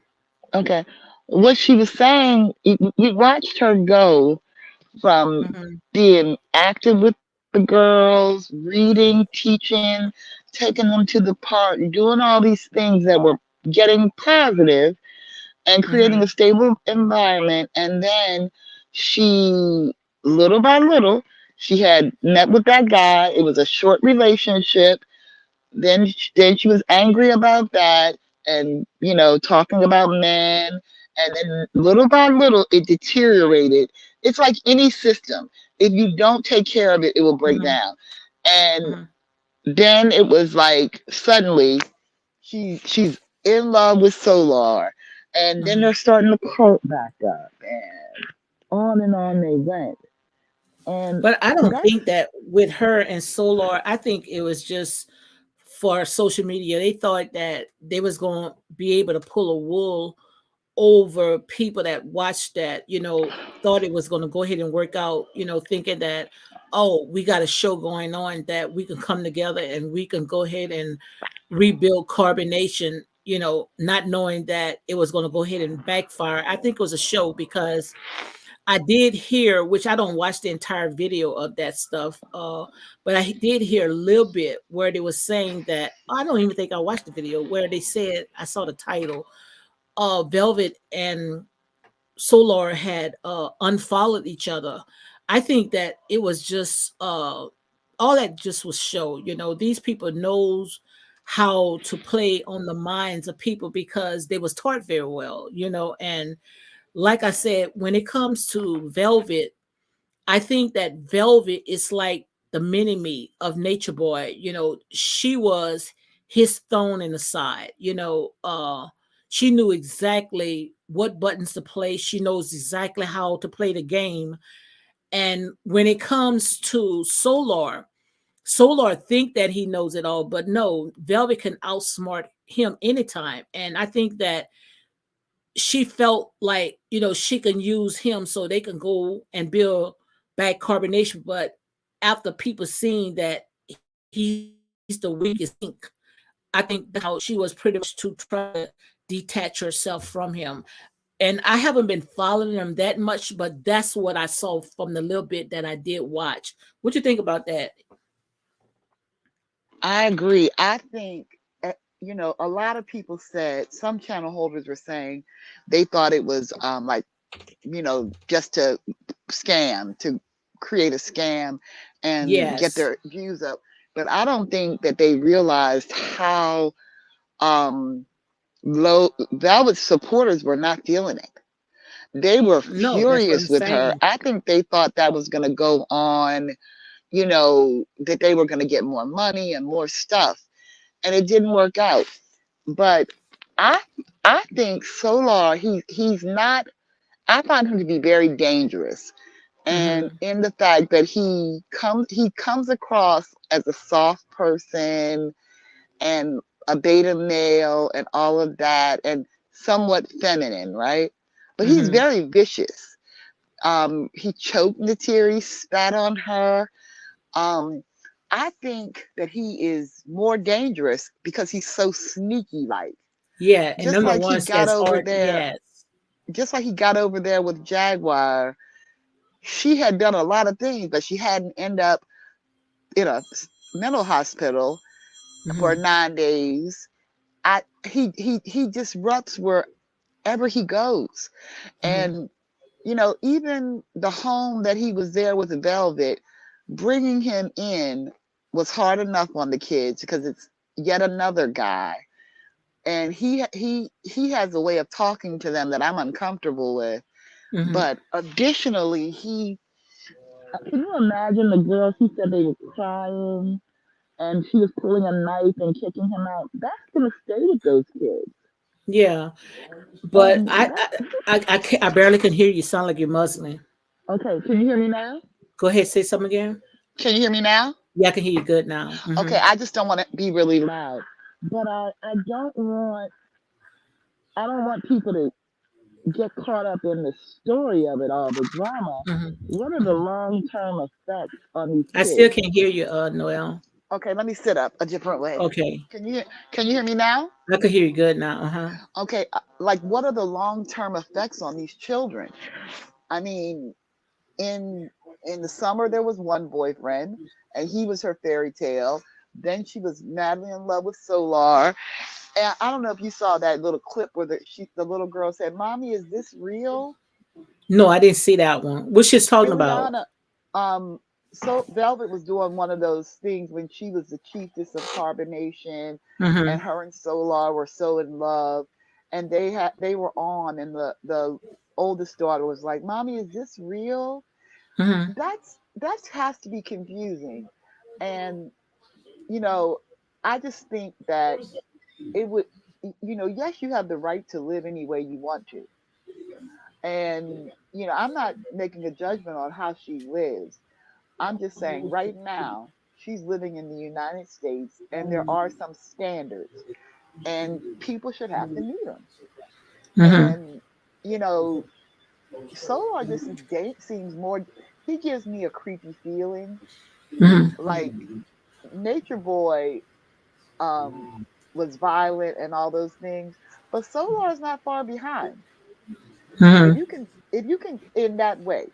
okay. What she was saying, we watched her go from Hmm. being active with the girls, reading, teaching, taking them to the park, doing all these things that were getting positive and creating a Hmm. stable environment. And then she, little by little, she had met with that guy. It was a short relationship. Then she was angry about that, and talking about men, and then little by little it deteriorated. It's like any system. If you don't take care of it, it will break Hmm. down. And Hmm. then it was like suddenly she's in love with Solar, and then Hmm. they're starting to cult back up, and on they went. And But I don't that's think that with her and Solar, I think it was just for social media. They thought that they was going to be able to pull a wool over people that watched that, thought it was going to go ahead and work out, thinking that, oh, we got a show going on that we can come together and we can go ahead and rebuild carbonation, not knowing that it was going to go ahead and backfire. I think it was a show because I did hear, which I don't watch the entire video of that stuff, but I did hear a little bit where they was saying that I don't even think I watched the video where they said I saw the title, Velvet and Solar had unfollowed each other. I think that it was just all that just was show. You know, these people knows how to play on the minds of people because they was taught very well. You know, and like I said, when it comes to Velvet, I think that Velvet is like the mini me of Nature Boy. You know, she was his thorn in the side. She knew exactly what buttons to play. She knows exactly how to play the game. And when it comes to Solar think that he knows it all, but no, Velvet can outsmart him anytime. And I think that she felt like she can use him so they can go and build back carbonation, but after people seeing that he's the weakest link, I think that's how she was pretty much to try to detach herself from him. And I haven't been following him that much, but that's what I saw from the little bit that I did watch. What you think about that? I agree. I think, a lot of people said, some channel holders were saying they thought it was like, just to scam, to create a scam and get Yes. their views up. But I don't think that they realized how um, low Velvet's supporters were not feeling it. They were No, that's what I'm furious with her. saying. I think they thought that was going to go on, that they were going to get more money and more stuff, and it didn't work out. But I I think Solar, he's not. I find him to be very dangerous, and Hmm. in the fact that he comes across as a soft person and a beta male and all of that, and somewhat feminine, right? But he's Hmm. very vicious. He choked Natiri, spat on her. Um, I think that he is more dangerous because he's so sneaky like. Yeah, and Just them the like he ones got that's over hard. there, Yes. just like he got over there with Jaguar, she had done a lot of things, but she hadn't end up in a mental hospital for Hmm. 9 days. He disrupts wherever he goes. Hmm. And even the home that he was there with the Velvet, bringing him in was hard enough on the kids because it's yet another guy, and he has a way of talking to them that I'm uncomfortable with. Hmm. But additionally, he can you imagine the girls? He said they were crying, and she was pulling a knife and kicking him out. That's gonna stay with those kids, Yeah, but and that. I barely can hear you. Sound like you're muzzling. Okay, can you hear me now? Go ahead, say something again. Can you hear me now? Yeah, I can hear you good now. Hmm. Okay, I just don't want to be really loud. But I don't want people to get caught up in the story of it all, the drama. Hmm. What are the Hmm. long term effects on these I still kids? can't hear you, Noel. Okay, let me sit up a different way. Okay, Can you hear me now? I can hear you good now. Uh huh. Okay, like what are the long term effects on these children? I mean, in in the summer there was one boyfriend, and he was her fairy tale. Then she was madly in love with Solar. And I don't know if you saw that little clip where the little girl said, "Mommy, is this real?" No, I didn't see that one. What she's talking It was about? on a so Velvet was doing one of those things when she was the chiefess of carbonation, and Hmm. her and Solar were so in love, and they were on, and the oldest daughter was like, "Mommy, is this real?" Hmm. That has to be confusing. And you know I just think that it would, yes, you have the right to live any way you want to. And I'm not making a judgment on how she lives. I'm just saying right now she's living in the United States, and there are some standards, and people should have to meet them. Hmm. And you know Solar just seems more, he gives me a creepy feeling. Hmm. Like Nature Boy um was violent and all those things, but Solar is not far behind. Hmm. If you can in that way.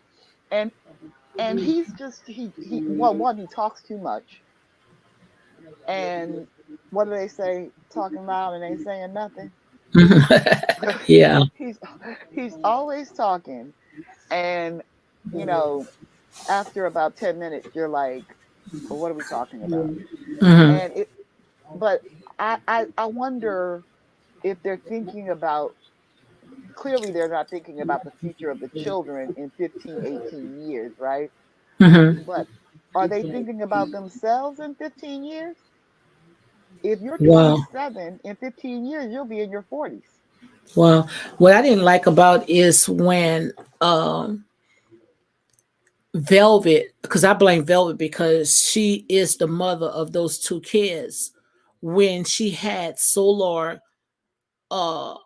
And he's just he well, one, he talks too much. And what do they say? Talking loud and ain't saying nothing. Yeah. he's he's always talking, and you know, after about 10 minutes you're like, well, what are we talking about? Hmm. And it but I wonder if they're thinking about, clearly they're not thinking about the future of the children in 15, 18 years, right? Hmm. But are they thinking about themselves in 15 years? If you're Wow. 27, in 15 years you'll be in your 40s. Well, what I didn't like about is when Velvet, because I blame Velvet because she is the mother of those two kids. When she had Solar, uh,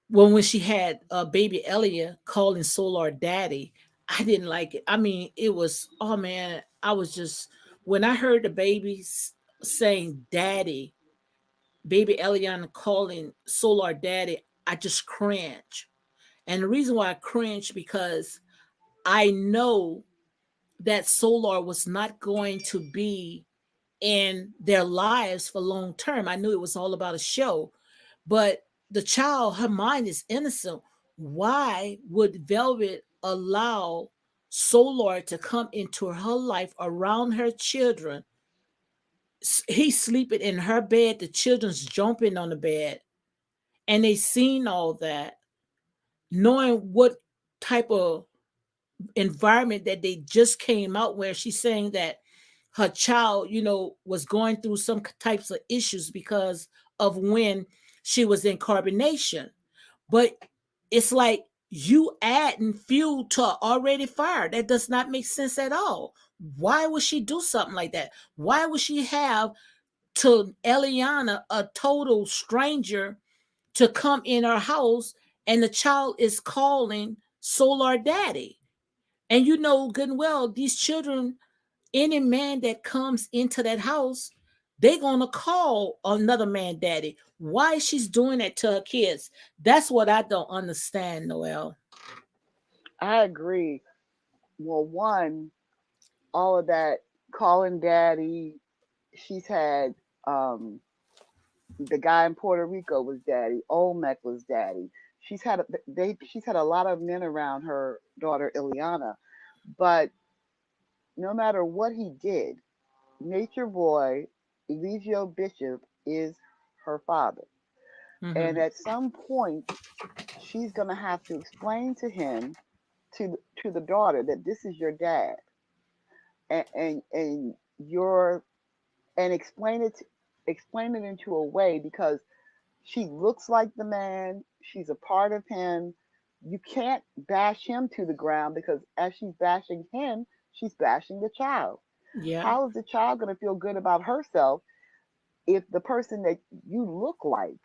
when she had baby Elia calling Solar daddy, I didn't like it. I mean, it was, oh man, I was just, when I heard the babies saying daddy, baby Eliana calling Solar daddy, I just cringe. And the reason why I cringe because I know that Solar was not going to be in their lives for long term. I knew it was all about a show, but the child, her mind is innocent. Why would Velvet allow Solar to come into her life around her children? He's sleeping in her bed, the children's jumping on the bed, and they seen all that, knowing what type of environment that they just came out where she's saying that her child, was going through some types of issues because of when she was in carbonation. But it's like you adding fuel to an already fire. That does not make sense at all. Why would she do something like that? Why would she have to Eliana, a total stranger, to come in her house and the child is calling Solar Daddy? And you know good and well, these children, any man that comes into that house, they gonna call another man daddy. Why she's doing that to her kids? That's what I don't understand, Noel. I agree. Well, one, all of that calling daddy, she's had the guy in Puerto Rico was daddy, Olmec was daddy. She's had a lot of men around her daughter Ileana, but no matter what he did, Nature Boy, Eligio Bishop is her father. And Hmm. at some point, she's going to have to explain to him, to the daughter, that this is your dad, and your and explain it into a way, because she looks like the man, she's a part of him. You can't bash him to the ground, because as she's bashing him, she's bashing the child. Yeah. How is the child going to feel good about herself if the person that you look like,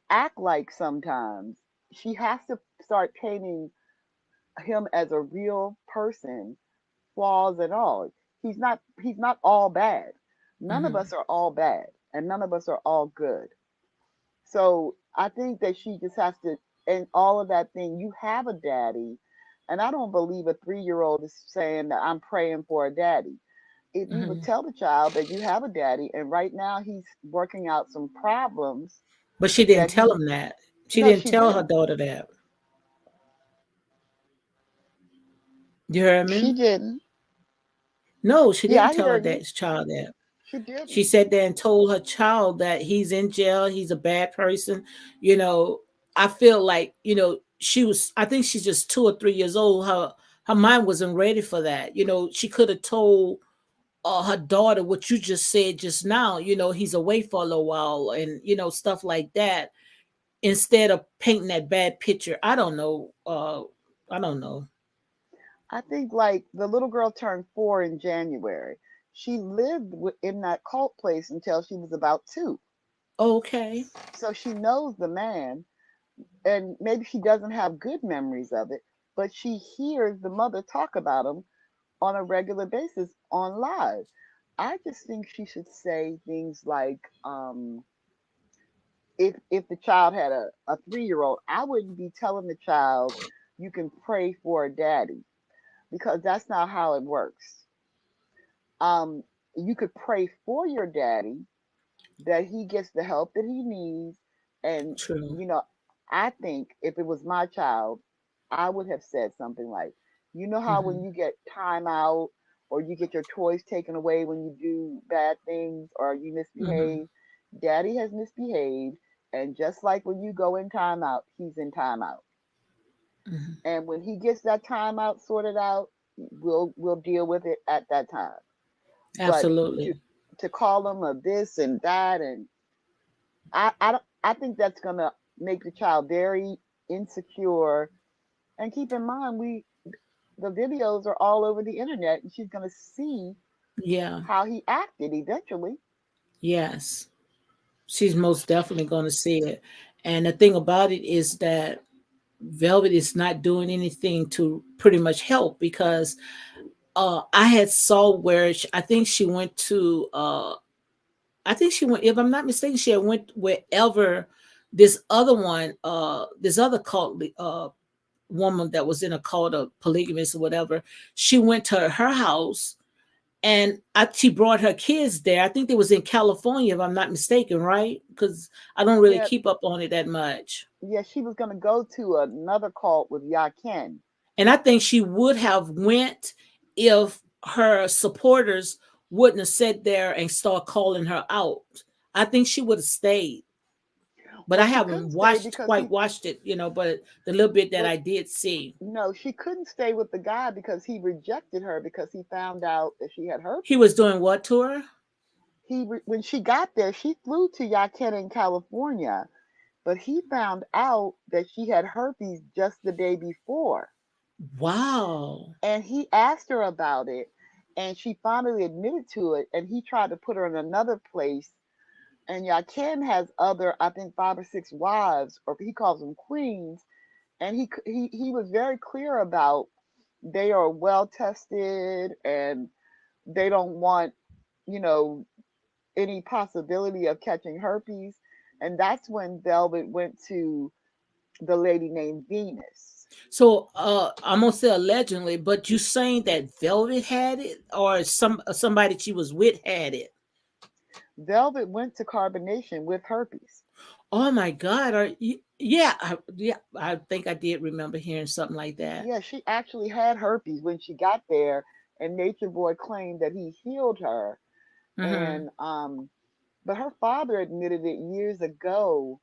act like sometimes? She has to start painting him as a real person, flaws and all. He's not all bad. None of Hmm. us are all bad, and none of us are all good. So I think that she just has to, and all of that thing, you have a daddy. And I don't believe a 3-year old is saying that I'm praying for a daddy. If you would Hmm. tell the child that you have a daddy, and right now he's working out some problems But she didn't that tell he, him that. She no, didn't she tell her didn't. daughter that. You heard She me? didn't. No, she Yeah, didn't I tell hear her you. that child that. She She didn't. sat there and told her child that he's in jail, he's a bad person. You know, I feel like, she was, I think she's just 2 or 3 years old. Her mind wasn't ready for that. She could have told her daughter what you just said just now, he's away for a little while and, stuff like that, instead of painting that bad picture. I don't know. I don't know. I think like the little girl turned 4 in January. She lived in that cult place until she was about 2. Okay. So she knows the man, and maybe she doesn't have good memories of it, but she hears the mother talk about him on a regular basis on live. I just think she should say things like, if the child had a 3 year old, I wouldn't be telling the child you can pray for a daddy, because that's not how it works. Um, you could pray for your daddy that he gets the help that he needs. And, True. you know, I think if it was my child, I would have said something like, you know how when Hmm. you get time out or you get your toys taken away when you do bad things or you Hmm. misbehave, daddy has misbehaved. And just like when you go in timeout, he's in timeout. Hmm. And when he gets that timeout sorted out, we'll deal with it at that time. But to Absolutely. to call him a this and that, and I think that's gonna make the child very insecure. And keep in mind, the videos are all over the internet, and she's gonna see Yeah. how he acted eventually. Yes. She's most definitely going to see it. And the thing about it is that Velvet is not doing anything to pretty much help because I had saw where I think she went to I think she went, if I'm not mistaken, she had went wherever this other cult woman that was in a cult of polygamous or whatever. She went to her house and she brought her kids there. I think they was in California, if I'm not mistaken, right? Because I don't really Yeah, keep up on it that much. yeah, she was gonna go to another cult with Yakin. And I think she would have went if her supporters wouldn't have sat there and start calling her out. I think she would have stayed. But Well, I she haven't couldn't stay watched because quite he. watched it, but the little bit that Well, I did see, no, she couldn't stay with the guy because he rejected her because he found out that she had he was herpes. doing what to her? When she got there, she flew to Yakin in California, but he found out that she had herpes just the day before. Wow. And he asked her about it, and she finally admitted to it. And he tried to put her in another place. And Yakin has other, I think, 5 or 6 wives, or he calls them queens. And he was very clear about they are well tested and they don't want, you know, any possibility of catching herpes. And that's when Velvet went to the lady named Venus. So I'm gonna say allegedly, but you saying that Velvet had it, or somebody she was with had it? Velvet went to carbonation with herpes. Oh my God! Yeah, yeah. I think I did remember hearing something like that. Yeah, she actually had herpes when she got there, and Nature Boy claimed that he healed her. Hmm. And but her father admitted it years ago,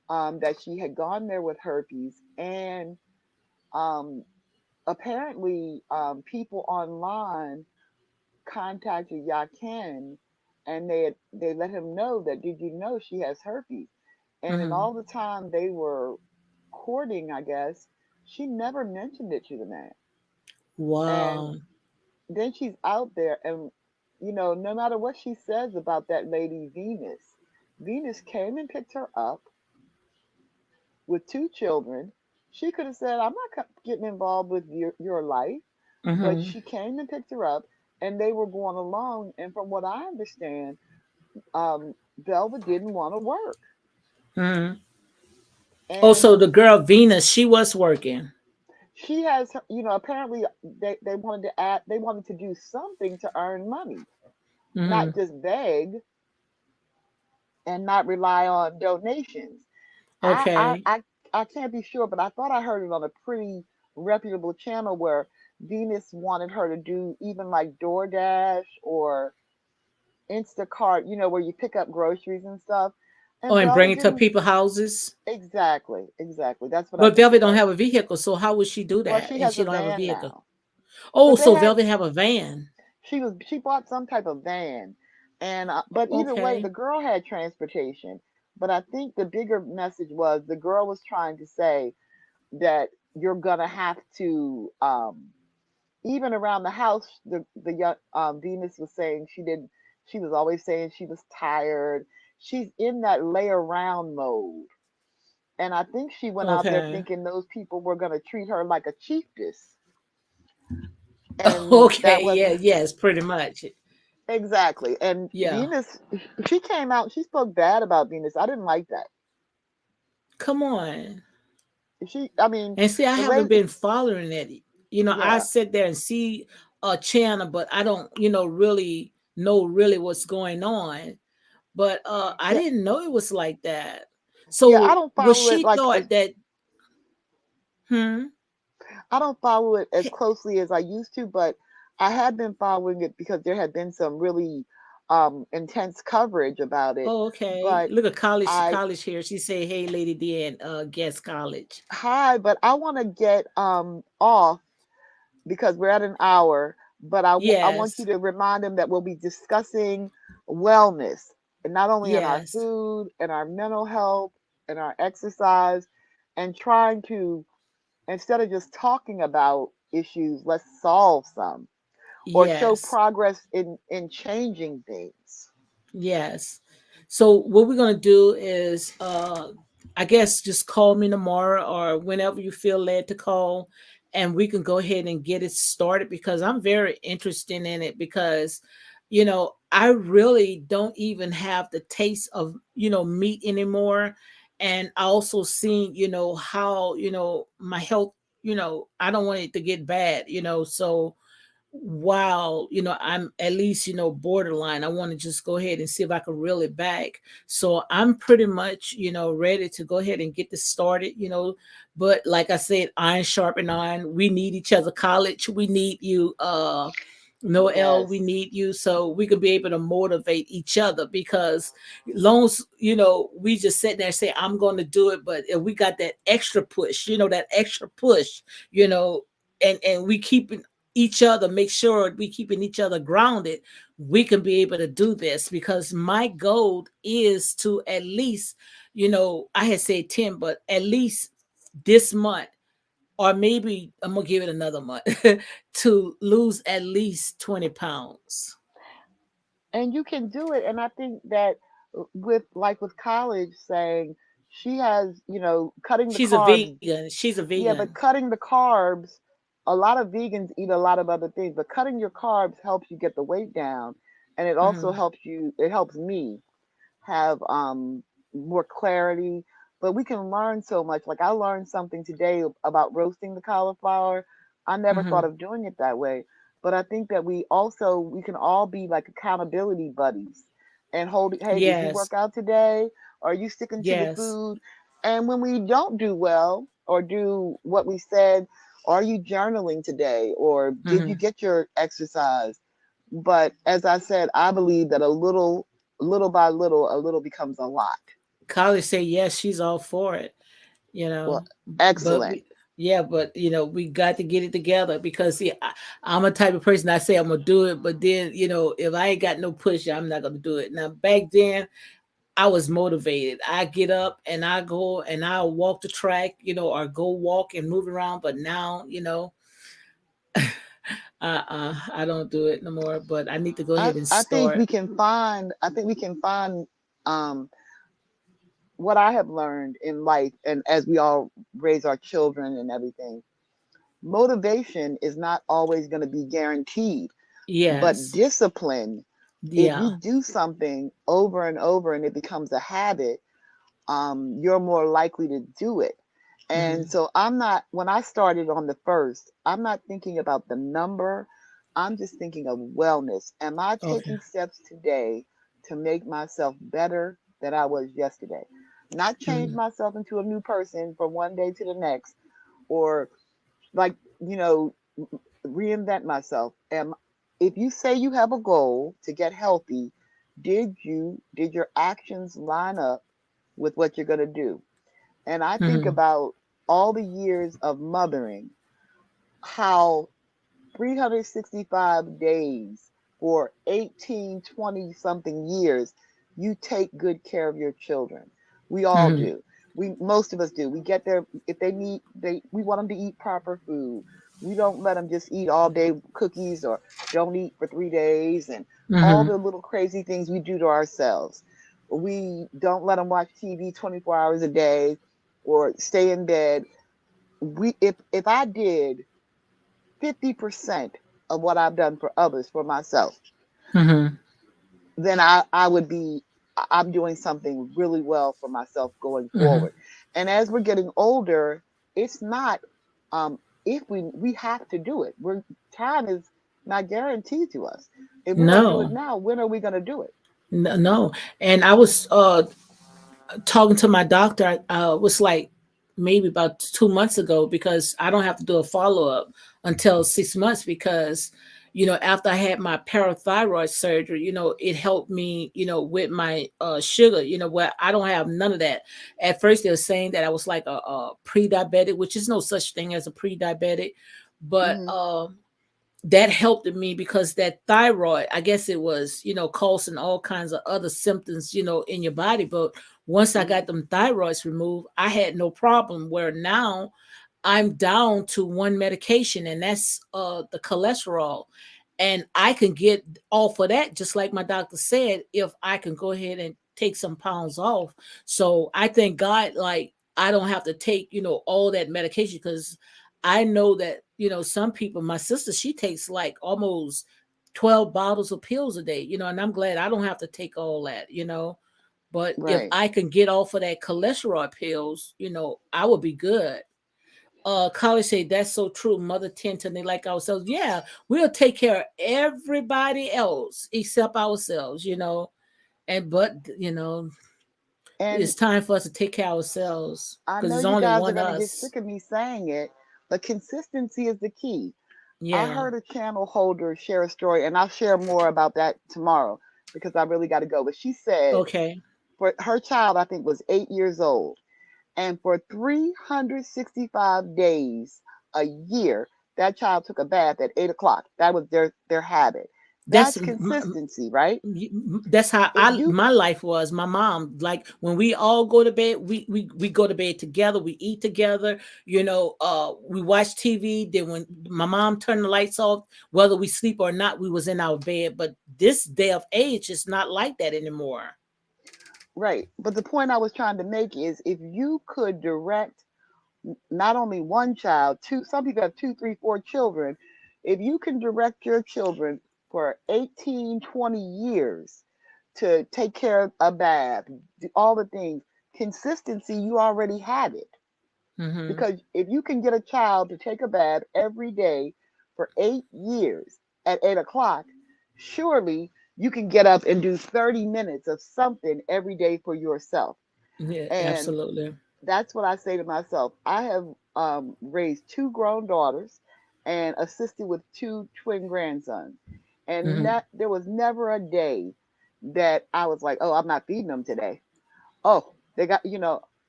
that she had gone there with herpes, and um, apparently people online contacted Yakin, and they let him know that, did you know she has herpes? And in Hmm. all the time they were courting, I guess, she never mentioned it to the man. And Wow. then she's out there, and no matter what she says about that lady Venus, Venus came and picked her up with 2 children. She could have said, I'm not getting involved with your life, but Hmm. she came and picked her up, and they were going along. And from what I understand, Velva didn't want to work. Hmm. Oh, And so the girl Venus, she was working. she has, apparently they wanted to they wanted to do something to earn money, not Hmm. just beg and not rely on donations. I, I, Okay. I, I can't be sure, but I thought I heard it on a pretty reputable channel where Venus wanted her to do even like DoorDash or Instacart, where you pick up groceries and stuff. Oh, And and bring Velvet it to didn't. people's houses. Exactly. That's what I But think Velvet it don't was. have a vehicle, so how would she do Well, that? she And has she a don't have a van vehicle. now, Oh, but so Velvet have a van. she bought some type of van, and but either way, the Okay. girl had transportation. But I think the bigger message was the girl was trying to say that you're gonna have to, even around the house, the young Venus was saying she was always saying she was tired. She's in that lay around mode. And I think she went out there Okay. thinking those people were gonna treat her like a chiefess. And that Okay. Yeah. wasn't Yes. Pretty much. exactly. And Yeah. Venus, she came out, she spoke bad about Venus. I didn't like that. Come on. I mean, And see, I the haven't lady, been following it. I yeah, sit there and see a channel, but I don't, really know really what's going on. But I yeah, didn't know it was like that. yeah. I So don't was follow it she like as thought that, hmm? I don't follow it as Hey, closely as I used to, but I had been following it because there had been some really intense coverage about it. oh, okay. But Look at I college here. She say, "Hey, Lady D," and guest college. hi, but I want to get off because we're at an hour. But I want you Yes, to remind them that we'll be discussing wellness, and not only in our yes, food and our mental health and our exercise, and trying to, instead of just talking about issues, let's solve some or show yes. progress in changing things. Yes. So what we're gonna do is, I guess, just call me tomorrow or whenever you feel led to call, and we can go ahead and get it started because I'm very interested in it because, I really don't even have the taste of meat anymore, and I also seen how my health, I don't want it to get bad, so while I'm at least borderline, I want to just go ahead and see if I can reel it back. So I'm pretty much ready to go ahead and get this started, but like I said, iron sharpen iron. We need each other. College, we need you. Noel, we Yes. need you so we can be able to motivate each other because long as we just sit there and say I'm going to do it, but if we got that extra push, that extra push, you know and we keep each other, make sure we keeping each other grounded, we can be able to do this because my goal is to at least, I had said 10, but at least this month, or maybe I'm gonna give it another month to lose at least 20 pounds. And you can do it. And I think that with like with college saying she has, cutting the She's a carbs. vegan. She's a Yeah, vegan. but cutting the carbs, a lot of vegans eat a lot of other things, but cutting your carbs helps you get the weight down. And it also Hmm. helps you, it helps me have more clarity. But we can learn so much. Like I learned something today about roasting the cauliflower. I never thought Hmm. of doing it that way. But I think that we can all be like accountability buddies and hold, hey, did you Yes. work out today? Are you sticking to the Yes. food? And when we don't do well or do what we said, are you journaling today or did you Hmm. get your exercise? But as I said, I believe that little by little, a little becomes a lot. College say yes, she's all for it. you Well, know but excellent. we yeah, but we got to get it together because see, I'm a type of person. I say I'm gonna do it, but then if I ain't got no push, I'm not gonna do it. Now back then I was motivated. I get up and I go and I walk the track, or go walk and move around, but now I don't do it no more, but I need to go ahead and I think start. we can find um, what I have learned in life, and as we all raise our children and everything, motivation is not always going to be guaranteed, but Yes. discipline, if you Yeah. do something over and over and it becomes a habit, you're more likely to do it. And Hmm. so I'm not, when I started on the first, I'm not thinking about the number. I'm just thinking of wellness. Am I Okay. taking steps today to make myself better than I was yesterday? Not change Hmm. myself into a new person from one day to the next, or like, you know, reinvent myself. If you say you have a goal to get healthy, did your actions line up with what you're going to do? And I think Hmm. about all the years of mothering, how 365 days for 18, 20 something years, you take good care of your children. We all Hmm. do. Most of us do. We get there if they need we want them to eat proper food. We don't let them just eat all day cookies or don't eat for 3 days and all Hmm. the little crazy things we do to ourselves. We don't let them watch TV 24 hours a day or stay in bed. We if I did 50% of what I've done for others for myself, Hmm. then I would be I'm doing something really well for myself going Hmm. forward. And as we're getting older, it's not if we have to do it. We're Time is not guaranteed to us. If we don't do it No, now, when are we going to do it? no. And I was talking to my doctor. Was like maybe about 2 months ago because I don't have to do a follow up until 6 months because after I had my parathyroid surgery, it helped me, with my sugar, where I don't have none of that. At first they were saying that I was like a pre-diabetic, which is no such thing as a pre-diabetic, but Hmm. that helped me because that thyroid, I guess it was, causing all kinds of other symptoms, in your body. But once I got Hmm. them thyroids removed, I had no problem. Where now I'm down to one medication, and that's the cholesterol. And I can get off of that, just like my doctor said, if I can go ahead and take some pounds off. So I thank God, like, I don't have to take, all that medication because I know that, some people, my sister, she takes like almost 12 bottles of pills a day, and I'm glad I don't have to take all that. But if Right. I can get off of that cholesterol pills, I would be good. College say that's so true. Mother tend to neglect ourselves. Yeah, we'll take care of everybody else except ourselves, And but And it's time for us to take care of ourselves I because know there's you only guys are one going to get us. sick of me saying it, but consistency is the key. I Yeah. heard a channel holder share a story, and I'll share more about that tomorrow because I really got to go. But she said Okay. for her child, I think was 8 years old, and for 365 days a year, that child took a bath at 8 o'clock. That was their habit. That's That's consistency, right? that's how If I you my life was. My mom, like when we all go to bed, we go to bed together. We eat together. We watch TV. Then when my mom turned the lights off, whether we sleep or not, we was in our bed. But this day of age is not like that anymore. Right, but the point I was trying to make is if you could direct not only one child, two, some people have two, three, four children. If you can direct your children for 18, 20 years to take care of a bath, do all the things, consistency, you already have it. Hmm. Because if you can get a child to take a bath every day for 8 years at 8 o'clock, surely you can get up and do 30 minutes of something every day for yourself. Yeah, And absolutely. that's what I say to myself. I have raised two grown daughters and assisted with two twin grandsons. And Hmm. there was never a day that I was like, oh, I'm not feeding them today. Oh, they got,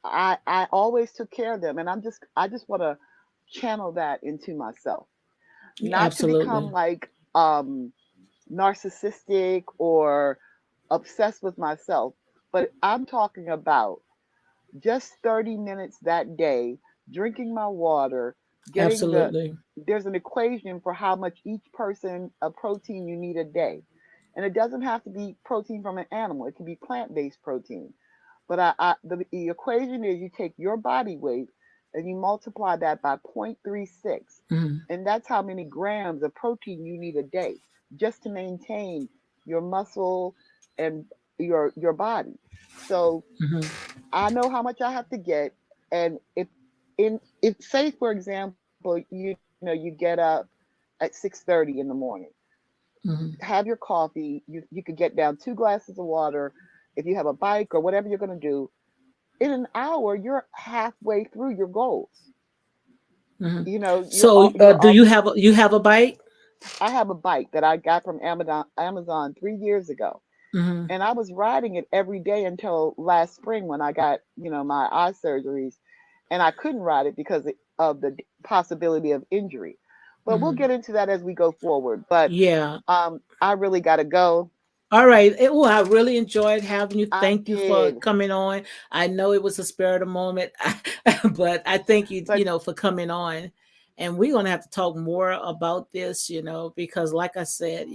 I always took care of them. And I just want to channel that into myself, not to become Absolutely. like narcissistic or obsessed with myself, but I'm talking about just 30 minutes that day, drinking my water, getting Absolutely. there's an equation for how much each person of protein you need a day. And it doesn't have to be protein from an animal, it can be plant based protein. But the equation is you take your body weight and you multiply that by 0.36. Hmm. And that's how many grams of protein you need a day just to maintain your muscle and your body. So Hmm. I know how much I have to get, and if say for example, you get up at 6:30 in the morning, Hmm. have your coffee, you could get down two glasses of water. If you have a bike or whatever you're going to do, in an hour you're halfway through your goals. Hmm. You're So, you're do you have a bite? I have a bike that I got from Amazon 3 years ago, Hmm. and I was riding it every day until last spring when I got my eye surgeries, and I couldn't ride it because of the possibility of injury. But we'll Hmm. get into that as we go forward. But Yeah. I really got to go. All right. Well, I really enjoyed having you. I Thank you for did, coming on. I know it was a spur of the moment, but I thank you, but for coming on. And we're going to have to talk more about this, because like I said,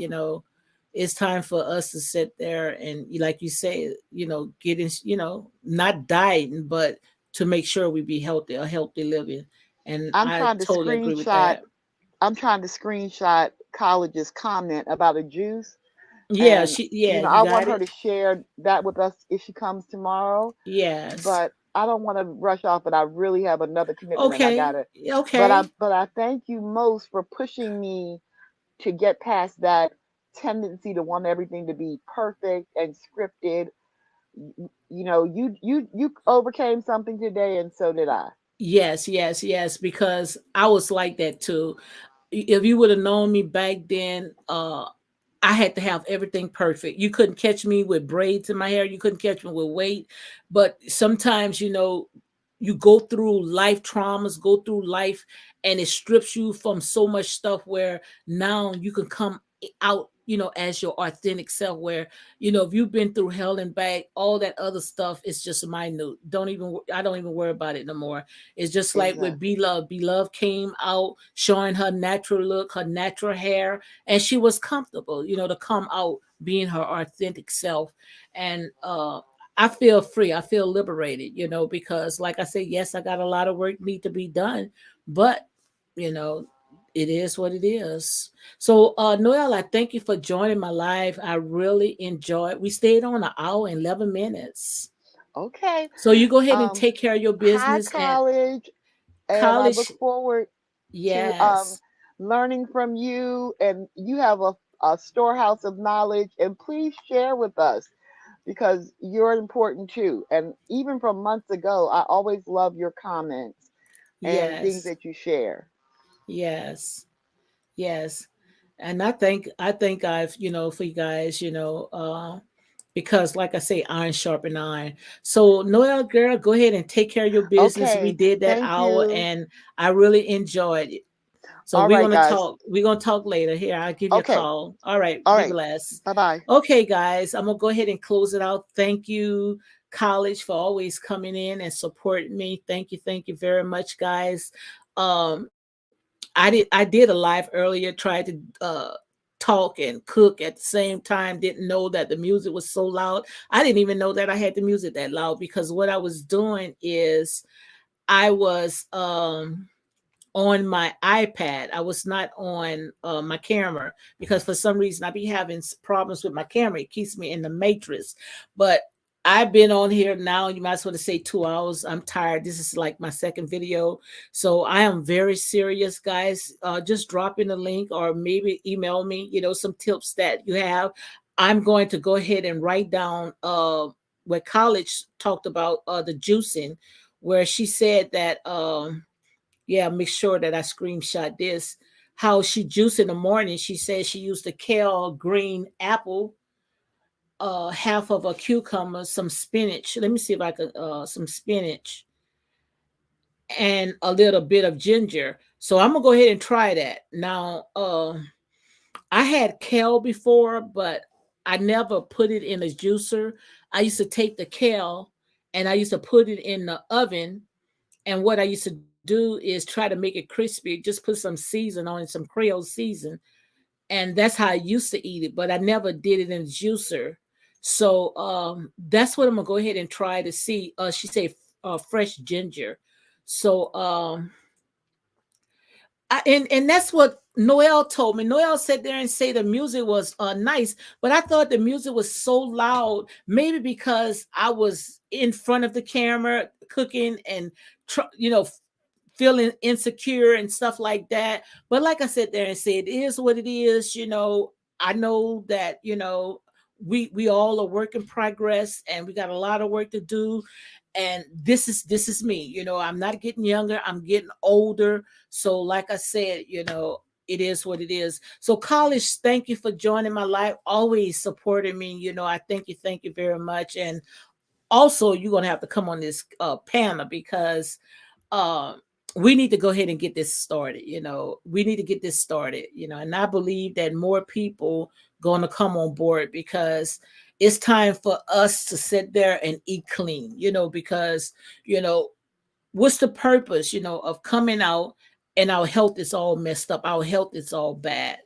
it's time for us to sit there and, like you say, get in, not dieting, but to make sure we be healthy, a healthy living. And I'm I trying to totally agree with screenshot. that. I'm trying to screenshot college's comment about a juice, Yeah, and you I want got her it. to share that with us if she comes tomorrow. Yes. But I don't want to rush off, but I really have another commitment and I Okay. gotta. Okay. But I thank you most for pushing me to get past that tendency to want everything to be perfect and scripted. You know, you overcame something today, and so did I. Yes, yes, yes, because I was like that too. If you would have known me back then, I had to have everything perfect. You couldn't catch me with braids in my hair. You couldn't catch me with weight. But sometimes, you go through life traumas, go through life, and it strips you from so much stuff where now you can come out, as your authentic self. Where, if you've been through hell and back, all that other stuff is just minute. I don't even worry about it no more. It's just like with Exactly. Beloved. Beloved came out showing her natural look, her natural hair, and she was comfortable, to come out being her authentic self. And I feel free. I feel liberated, because like I said, yes, I got a lot of work need to be done, but you know, it is what it is. So Noel, I thank you for joining my live. I really enjoyed. We stayed on an hour and 11 minutes. Okay. So you go ahead and Um, take care of your High business and college, and I college. look forward to Yes. learning from you. And you have a storehouse of knowledge, and please share with us because you're important too. And even from months ago, I always love your comments and things Yes. that you share. Yes. Yes. And I think I've, for you guys, because like I say, iron sharpen iron. So Noel, girl, go ahead and take care of your business. We Okay, did that thank hour you. and I really enjoyed it. So All we're right, gonna guys. talk. We're gonna talk later. Here, I'll give you a Okay, call. All right, all be right. blessed. Bye bye. Okay, guys, I'm gonna go ahead and close it out. Thank you, college, for always coming in and supporting me. Thank you very much, guys. I did a live earlier, tried to talk and cook at the same time. Didn't know that the music was so loud. I didn't even know that I had the music that loud because what I was doing is I was on my iPad. I was not on my camera because for some reason I be having problems with my camera. It keeps me in the matrix. But I've been on here now. You might as well say 2 hours. I'm tired. This is like my second video, so I am very serious, guys. Just drop in a link or maybe email me. Some tips that you have. I'm going to go ahead and write down what college talked about the juicing, where she said that. Yeah, make sure that I screenshot this. How she juiced in the morning. She said she used a kale, green apple, half of a cucumber, some spinach. Let me see if I could some spinach and a little bit of ginger. So I'm gonna go ahead and try that. Now, I had kale before, but I never put it in a juicer. I used to take the kale and I used to put it in the oven. And what I used to do is try to make it crispy, just put some season on it, some Creole season. And that's how I used to eat it, but I never did it in a juicer. So that's what I'm gonna go ahead and try to see. She said fresh ginger. So and that's what Noel told me. Noel sat there and say the music was nice, but I thought the music was so loud. Maybe because I was in front of the camera cooking and feeling insecure and stuff like that. But like I said there and said, it is what it is. I know that we all are work in progress and we got a lot of work to do. And this is me. I'm not getting younger. I'm getting older. So like I said, it is what it is. So college, thank you for joining my life, always supporting me. I thank you very much. And also you're gonna have to come on this panel because um we need to go ahead and get this started. We need to get this started. And I believe that more people going to come on board because it's time for us to sit there and eat clean. Because you know what's the purpose of coming out and our health is all messed up, our health is all bad.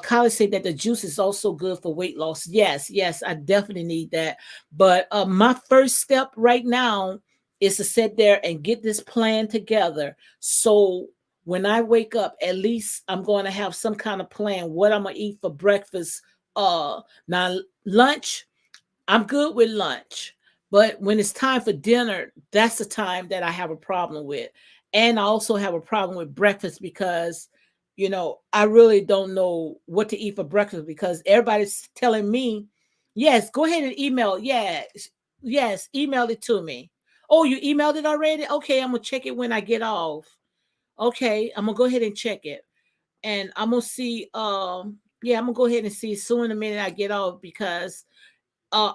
College said that the juice is also good for weight loss. Yes, yes, I definitely need that. But my first step right now is to sit there and get this plan together. So when I wake up, at least I'm going to have some kind of plan what I'm gonna eat for breakfast. Now lunch, I'm good with lunch. But when it's time for dinner, that's the time that I have a problem with. And I also have a problem with breakfast because, I really don't know what to eat for breakfast because everybody's telling me, yes, go ahead and email. Yes, yes, email it to me. Oh, you emailed it already? Okay, I'm going to check it when I get off. Okay, I'm going to go ahead and check it. And I'm going to see, yeah, I'm going to go ahead and see soon the minute I get off because I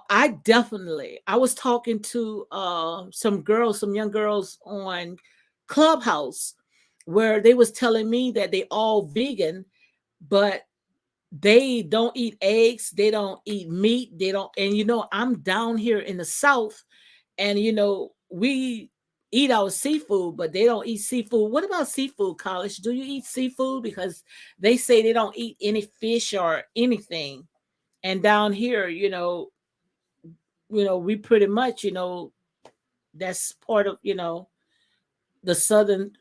was talking to some girls, some young girls on Clubhouse where they was telling me that they all vegan, but they don't eat eggs, they don't eat meat, they don't, and I'm down here in the South, and we eat our seafood, but they don't eat seafood. What about seafood, College? Do you eat seafood? Because they say they don't eat any fish or anything. And down here, we pretty much, that's part of, the Southern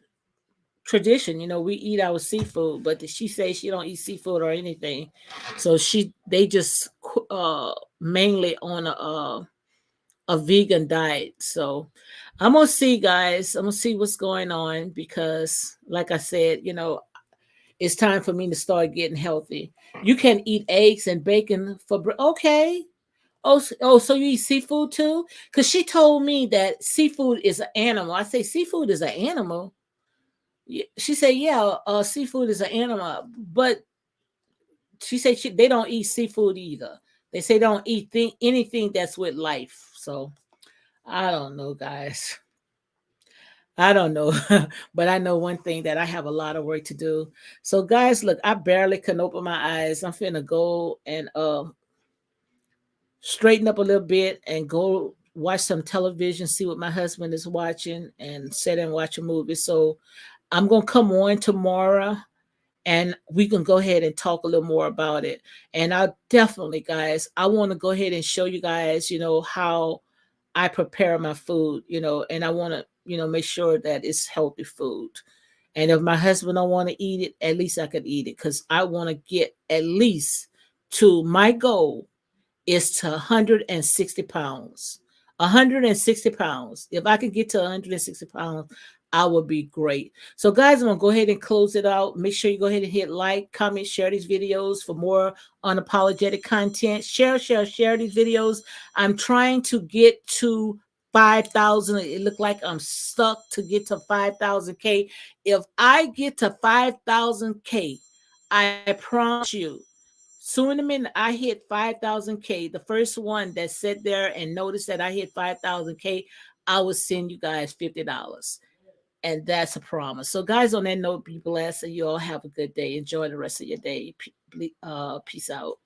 tradition. We eat our seafood, but she says she don't eat seafood or anything. So they just mainly on a vegan diet. So I'm gonna see, guys. I'm gonna see what's going on because, like I said, it's time for me to start getting healthy. You can eat eggs and bacon for okay. Oh, so you eat seafood too? Because she told me that seafood is an animal. I say seafood is an animal. She said, yeah, seafood is an animal, but she said they don't eat seafood either. They say they don't eat anything that's with life. So I don't know, guys. I don't know, but I know one thing that I have a lot of work to do. So, guys, look, I barely can open my eyes. I'm finna go and straighten up a little bit and go watch some television, see what my husband is watching, and sit and watch a movie. So I'm gonna come on tomorrow and we can go ahead and talk a little more about it. And I definitely, guys, I want to go ahead and show you guys, how I prepare my food, and I want to, make sure that it's healthy food. And if my husband don't want to eat it, at least I could eat it because I want to get at least to my goal is to 160 pounds. 160 pounds. If I could get to 160 pounds, I would be great. So, guys, I'm going to go ahead and close it out. Make sure you go ahead and hit like, comment, share these videos for more unapologetic content. Share these videos. I'm trying to get to 5,000. It looked like I'm stuck to get to 5,000K. If I get to 5,000K, I promise you, soon the minute I hit 5,000K, the first one that sat there and noticed that I hit 5,000K, I will send you guys $50. And that's a promise. So, guys, on that note, be blessed and you all have a good day. Enjoy the rest of your day. Peace out.